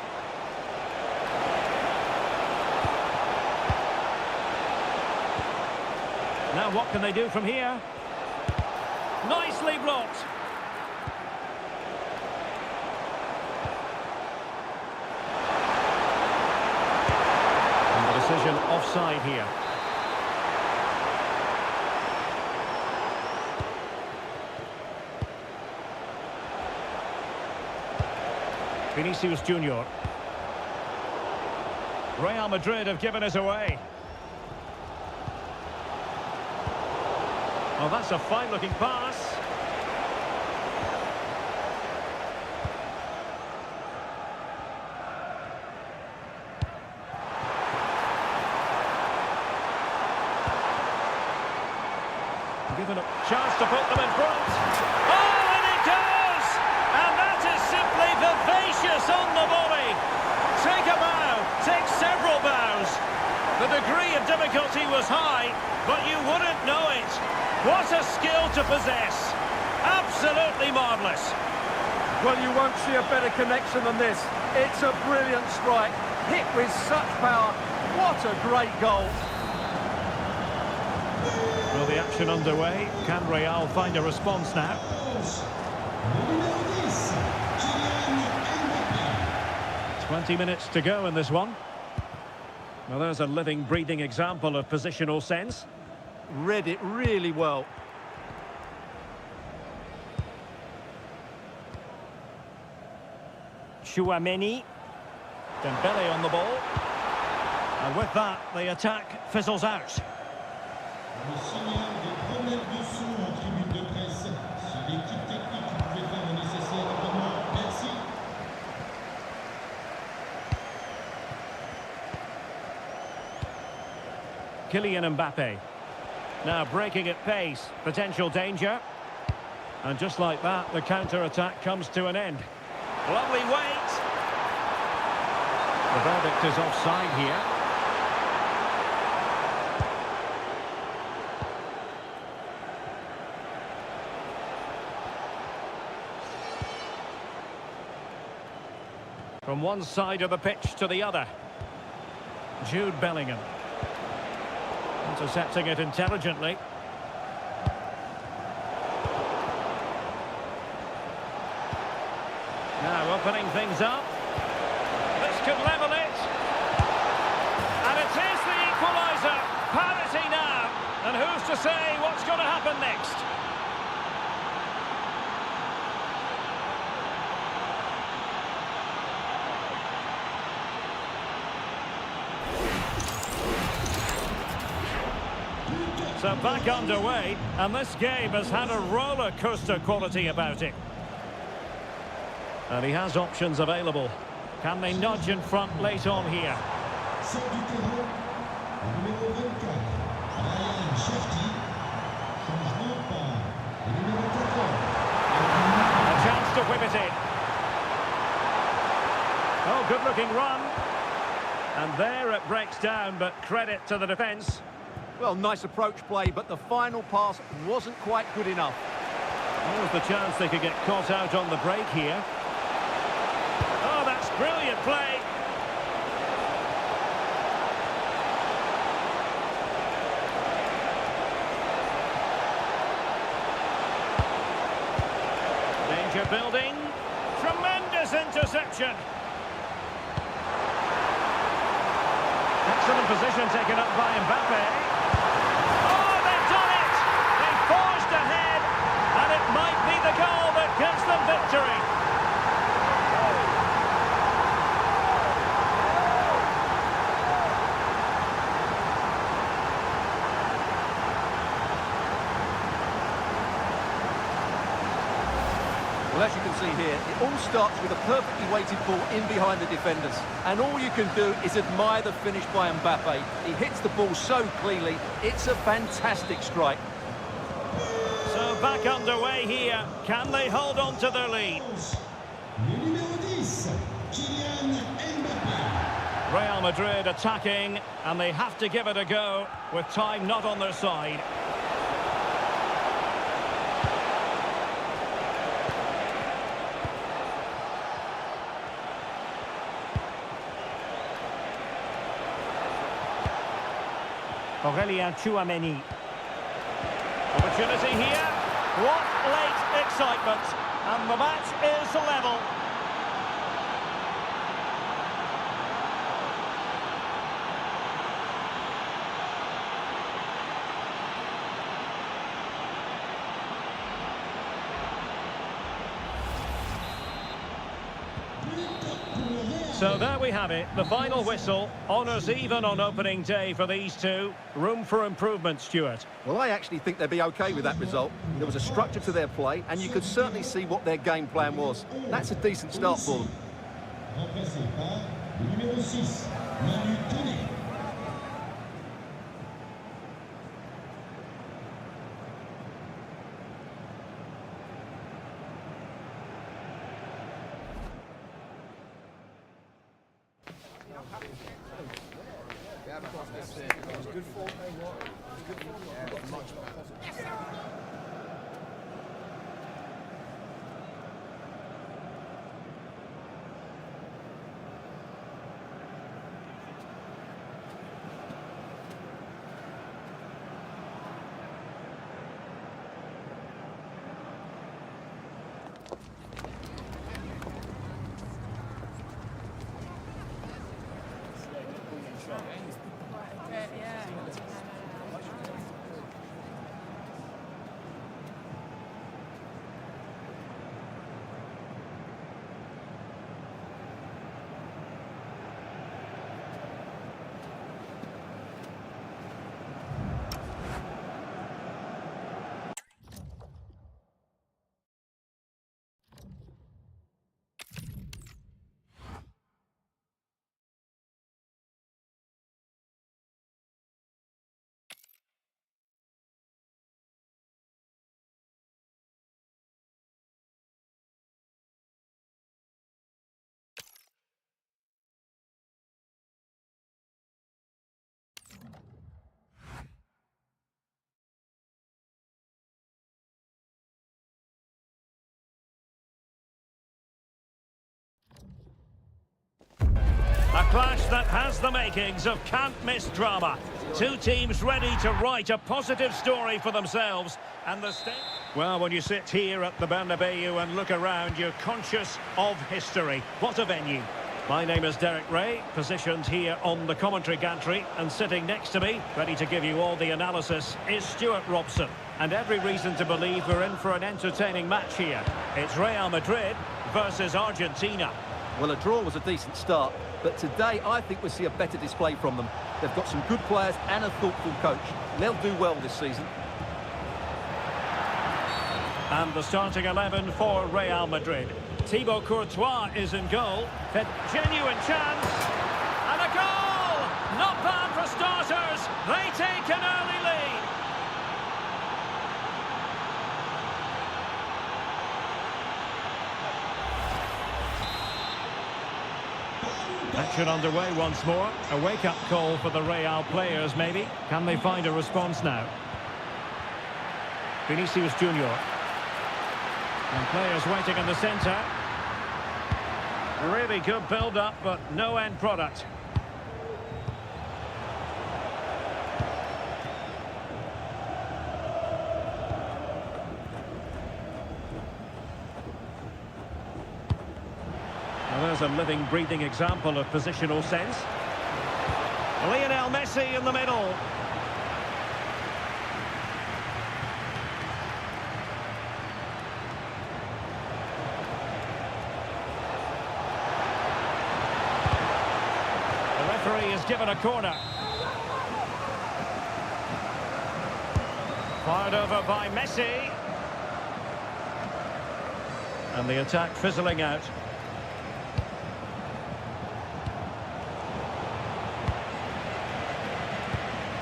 Now what can they do from here? Nicely blocked. Decision offside here. Vinicius Junior. Real Madrid have given us away. Oh, that's a fine-looking pass. Given a chance to put them in front. Oh, and it does! And that is simply vivacious on the volley. Take a bow, take several bows. The degree of difficulty was high, but you wouldn't know it. What a skill to possess. Absolutely marvellous. Well, you won't see a better connection than this. It's a brilliant strike, hit with such power. What a great goal. Well, the action underway. Can Real find a response now? 20 minutes to go in this one. Well, there's a living, breathing example of positional sense. Read it really well. Chouameni. Dembele on the ball. And with that, the attack fizzles out. Le signal des problèmes de son en tribune de presse. Si l'équipe technique pouvait faire le nécessaire, vraiment, merci. Kylian Mbappe. Now breaking at pace. Potential danger. And just like that, the counter-attack comes to an end. Lovely weight. The verdict is offside here. From one side of the pitch to the other. Jude Bellingham. Intercepting it intelligently. Now opening things up. This could level it. And it is the equaliser. Parity now. And who's to say what's going to happen next? So back underway, and this game has had a roller coaster quality about it. And he has options available. Can they nudge in front late on here? Sort du terrain, le numéro 24, Ryan Shefty. Changement par le numéro 14. A chance to whip it in. Oh, good-looking run. And there it breaks down, but credit to the defence. Well, nice approach play, but the final pass wasn't quite good enough. There's the chance they could get caught out on the break here. Oh, that's brilliant play. Danger building. Tremendous interception. Excellent position taken up by Mbappe. Oh, they've done it! They forged ahead, and it might be the goal that gives them victory. Well, as you can see here, it all starts with a perfectly weighted ball in behind the defenders. And all you can do is admire the finish by Mbappe. He hits the ball so cleanly. It's a fantastic strike. So back underway here. Can they hold on to their lead? Le numéro 10, Kylian Mbappe. Real Madrid attacking, and they have to give it a go with time not on their side. Aurelien Chouameni. Opportunity here. What late excitement. And the match is level. So there we have it, the final whistle. Honours even on opening day for these two. Room for improvement, Stuart. Well, I actually think they'd be okay with that result. There was a structure to their play, and you could certainly see what their game plan was. That's a decent start for them. Remplacé par le numéro 6, Manu Koné. A clash that has the makings of can't-miss drama. Two teams ready to write a positive story for themselves. And the state... Well, when you sit here at the Bernabeu and look around, you're conscious of history. What a venue. My name is Derek Ray, positioned here on the commentary gantry, and sitting next to me, ready to give you all the analysis, is Stuart Robson. And every reason to believe we're in for an entertaining match here. It's Real Madrid versus Argentina. Well, a draw was a decent start, but today I think we'll see a better display from them. They've got some good players and a thoughtful coach. They'll do well this season. And the starting 11 for Real Madrid. Thibaut Courtois is in goal. Genuine chance. And a goal! Not bad for starters. They take an early lead. Action underway once more. A wake-up call for the Real players, maybe. Can they find a response now? Vinicius Junior. And players waiting in the centre. Really good build-up, but no end product. Well, there's a living, breathing example of positional sense. Lionel Messi in the middle. Is given a corner. Fired over by Messi. And the attack fizzling out.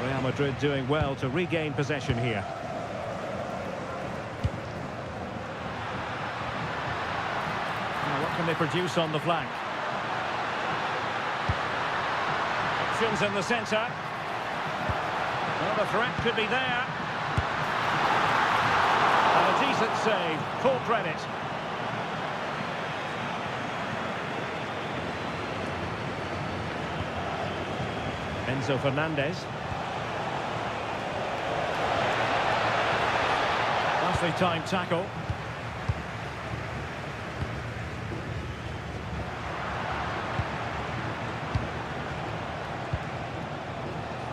Real Madrid doing well to regain possession here. Now, what can they produce on the flank? In the centre. Well, the threat could be there. And a decent save. Full credit. Enzo Fernandez. Nicely timed tackle.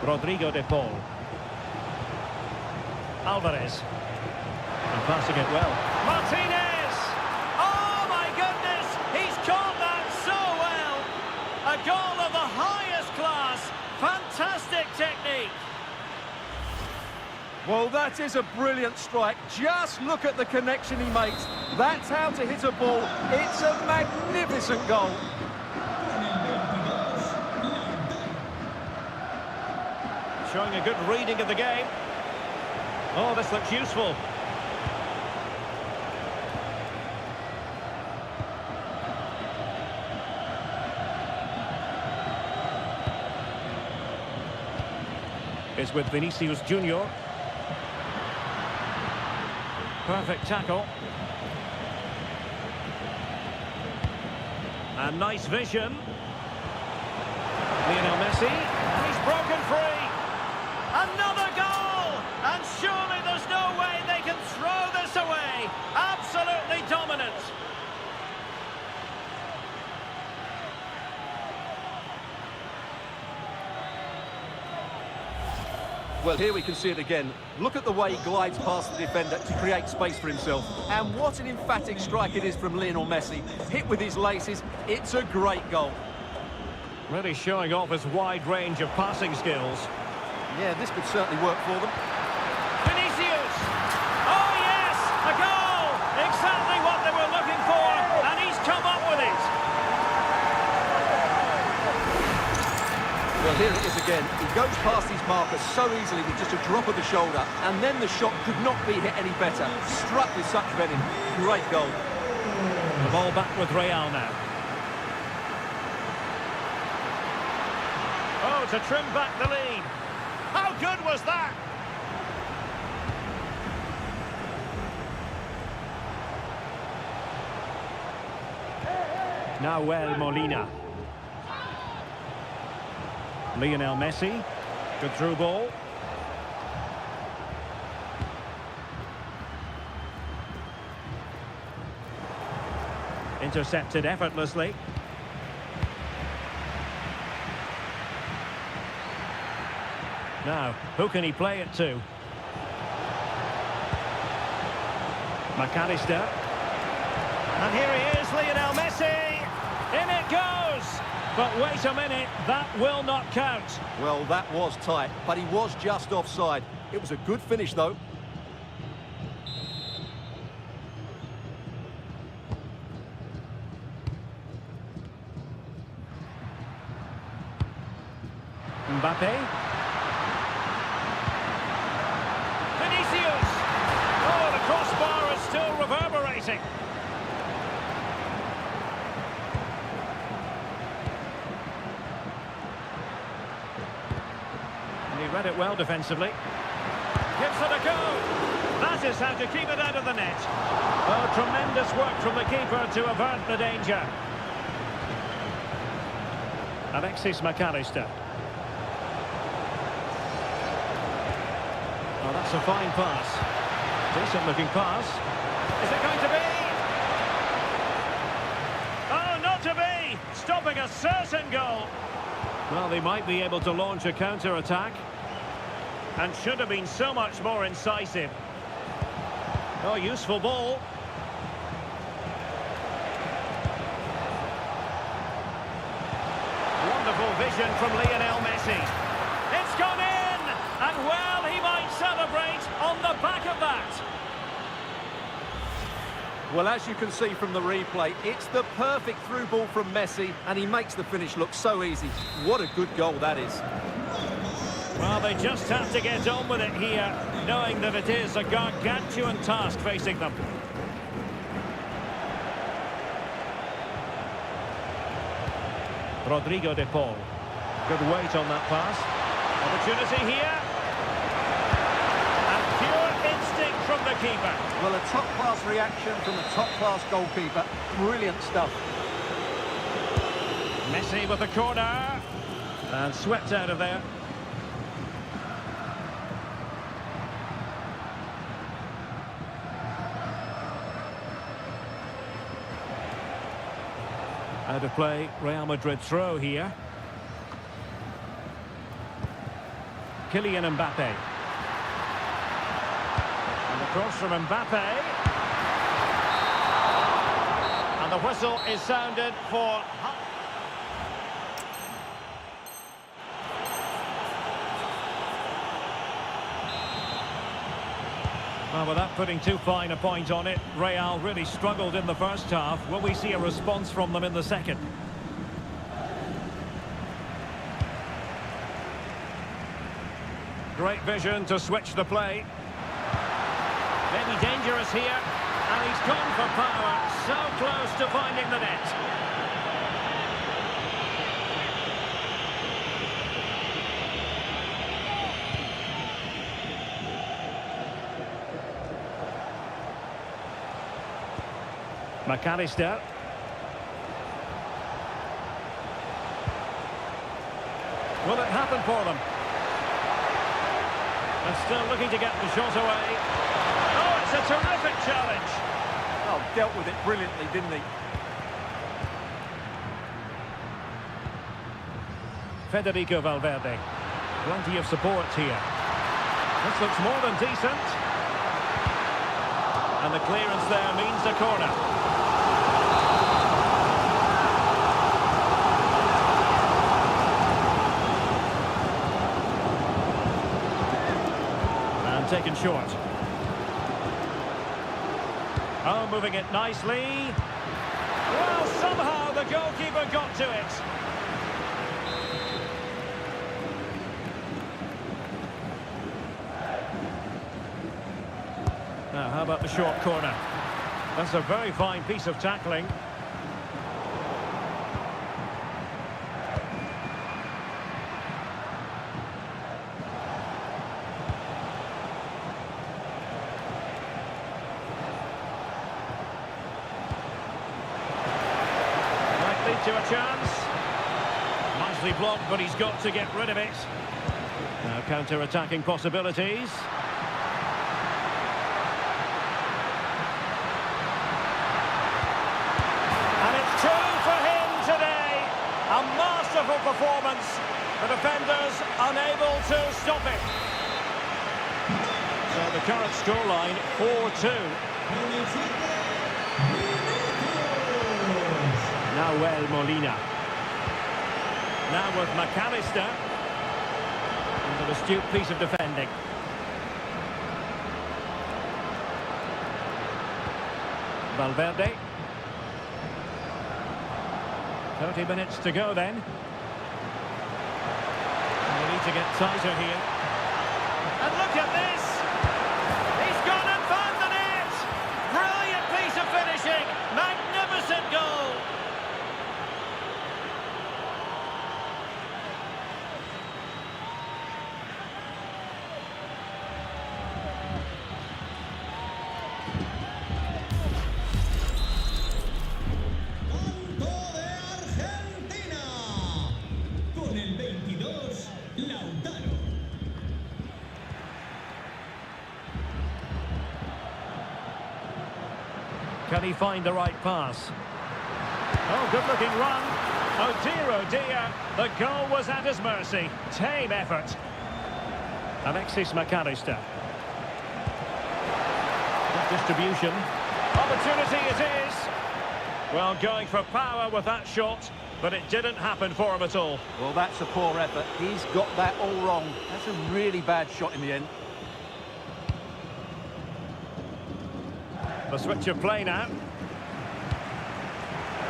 Rodrigo de Paul. Alvarez. And passing it well. Martinez! Oh my goodness! He's caught that so well! A goal of the highest class. Fantastic technique. Well, that is a brilliant strike. Just look at the connection he makes. That's how to hit a ball. It's a magnificent goal. Showing a good reading of the game. Oh, this looks useful. It's with Vinicius Junior. Perfect tackle. And nice vision. Lionel Messi. And he's broken free. Another goal! And surely there's no way they can throw this away. Absolutely dominant. Well, here we can see it again. Look at the way he glides past the defender to create space for himself. And what an emphatic strike it is from Lionel Messi. Hit with his laces, it's a great goal. Really showing off his wide range of passing skills. Yeah, this could certainly work for them. Vinicius! Oh, yes! A goal! Exactly what they were looking for, and he's come up with it. Well, here it is again. He goes past his marker so easily with just a drop of the shoulder, and then the shot could not be hit any better. Struck with such venom. Great goal. The ball back with Real now. Oh, to trim back the lead. How good was that? Nahuel Molina. Lionel Messi. Good through ball. Intercepted effortlessly. Now, who can he play it to? McAllister. And here he is, Lionel Messi. In it goes. But wait a minute, that will not count. Well, that was tight, but he was just offside. It was a good finish, though. Mbappe. Vinicius! Oh, the crossbar is still reverberating. And he read it well defensively. Gives it a go. That is how to keep it out of the net. Oh, tremendous work from the keeper to avert the danger. Alexis McAllister. Oh, that's a fine pass. Decent-looking pass. Is it going to be? Oh, not to be! Stopping a certain goal. Well, they might be able to launch a counter-attack. And should have been so much more incisive. Oh, useful ball. Wonderful vision from Lionel Messi. It's gone in! And well, he might celebrate on the back of that. Well, as you can see from the replay, it's the perfect through ball from Messi, and he makes the finish look so easy. What a good goal that is. Well, they just have to get on with it here, knowing that it is a gargantuan task facing them. Rodrigo de Paul. Good weight on that pass. Opportunity here. And pure instinct from the keeper. Well, a top-class reaction from a top-class goalkeeper. Brilliant stuff. Messi with the corner. And swept out of there. Out of play, Real Madrid throw here. Kylian Mbappe. And the cross from Mbappe. And the whistle is sounded for... Well, without putting too fine a point on it, Real really struggled in the first half. Will we see a response from them in the second? Great vision to switch the play. Maybe dangerous here. And he's gone for power. So close to finding the net. McAllister. Will it happen for them? And still looking to get the shot away. Oh, it's a terrific challenge. Oh, dealt with it brilliantly, didn't he? Federico Valverde. Plenty of support here. This looks more than decent. And the clearance there means a corner. And taken short. Oh, moving it nicely. Well, somehow the goalkeeper got to it. Now, how about the short corner? That's a very fine piece of tackling. Might lead to a chance. Nicely blocked, but he's got to get rid of it. Now, counter-attacking possibilities. A masterful performance. The defenders unable to stop it. So the current scoreline 4-2. Nahuel Molina. Now with McAllister. And an astute piece of defending. Valverde. 30 minutes to go then. And they need to get tighter here. And look at this! He's gone and found the net! Brilliant piece of finishing! Magnificent goal! Can he find the right pass? Oh, good-looking run. Oh dear, the goal was at his mercy. Tame effort. Alexis McAllister. Good distribution. Opportunity it is. Well, going for power with that shot, but it didn't happen for him at all. Well, that's a poor effort. He's got that all wrong. That's a really bad shot in the end. The switch of play now.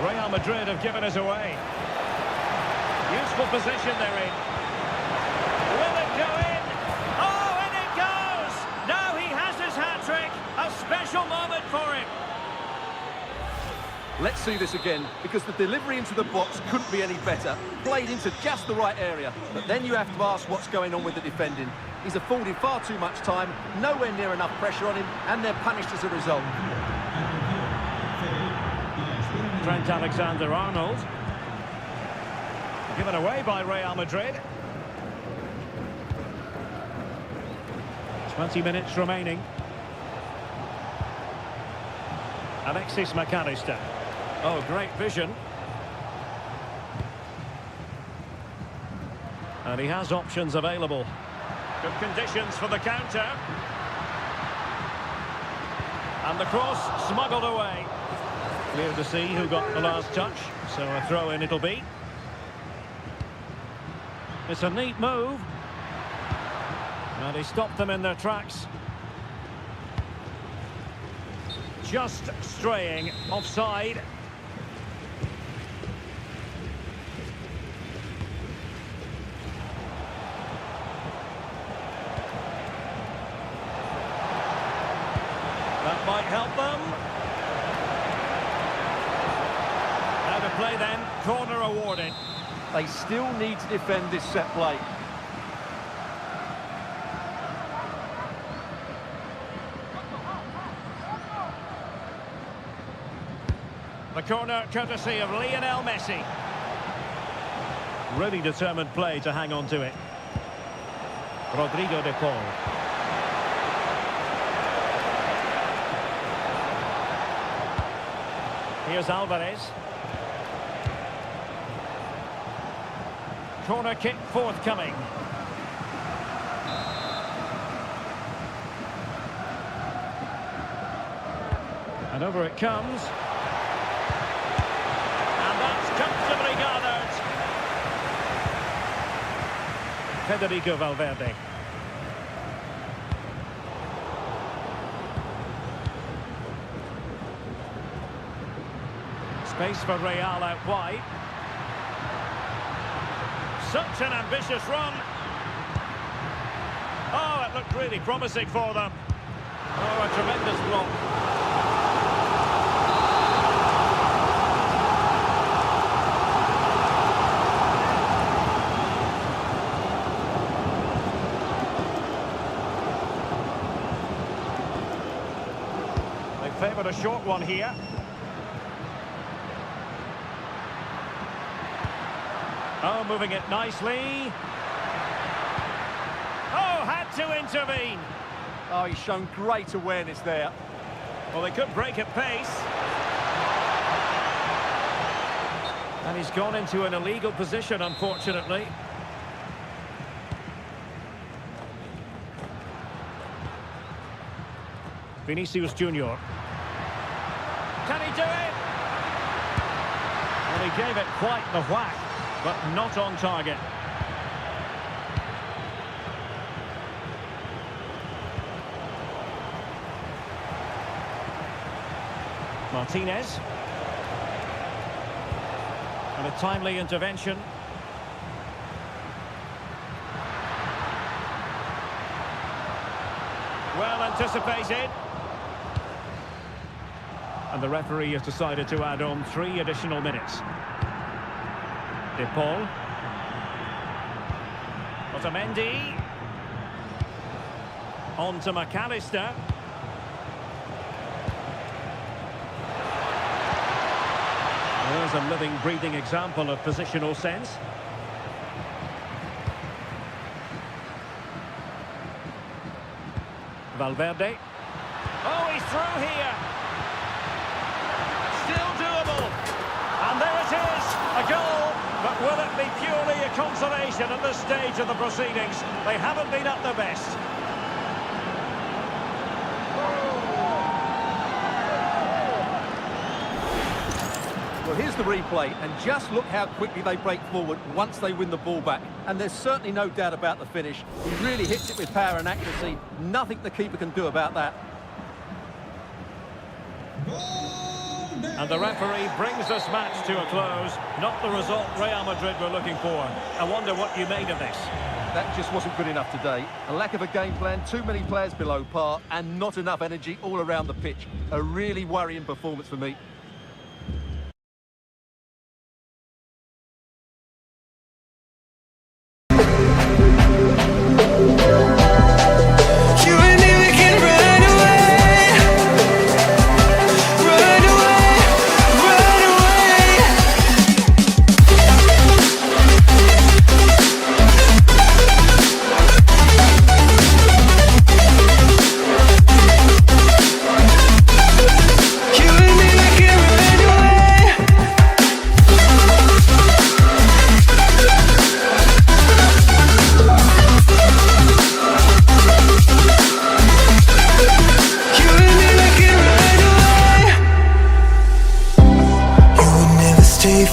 Real Madrid have given us away. Useful position they're in. Will it go in? Oh, and it goes! Now he has his hat-trick. A special moment for him. Let's see this again, because the delivery into the box couldn't be any better. Played into just the right area. But then you have to ask what's going on with the defending. He's afforded far too much time, nowhere near enough pressure on him, and they're punished as a result. Trent Alexander-Arnold. Given away by Real Madrid. 20 minutes remaining. Alexis McAllister. Oh, great vision. And he has options available. Good conditions for the counter. And the cross smuggled away. Clear to see who got the last touch. So a throw-in it'll be. It's a neat move. And he stopped them in their tracks. Just straying offside. That might help them. Now to play then, corner awarded. They still need to defend this set play. The corner courtesy of Lionel Messi. Really determined play to hang on to it. Rodrigo de Paul. Here's Alvarez. Corner kick forthcoming. And over it comes. And that's comfortably gathered. Federico Valverde. Space for Real out wide. Such an ambitious run. Oh, it looked really promising for them. Oh, a tremendous block. They favoured a short one here. Oh, moving it nicely. Oh, had to intervene. Oh, he's shown great awareness there. Well, they could break at pace. And he's gone into an illegal position, unfortunately. Vinicius Junior. Can he do it? Well, he gave it quite the whack, but not on target. Martinez. And a timely intervention. Well anticipated. And the referee has decided to add on 3 additional minutes. De Paul. Otamendi. On to McAllister. There's a living, breathing example of positional sense. Valverde. Oh, he's through here. Still doable. And there it is, a goal. But will it be purely a consolation at this stage of the proceedings? They haven't been at their best. Well, here's the replay, and just look how quickly they break forward once they win the ball back. And there's certainly no doubt about the finish. He really hits it with power and accuracy. Nothing the keeper can do about that. And the referee brings this match to a close. Not the result Real Madrid were looking for. I wonder what you made of this. That just wasn't good enough today. A lack of a game plan, too many players below par, and not enough energy all around the pitch. A really worrying performance for me. Stay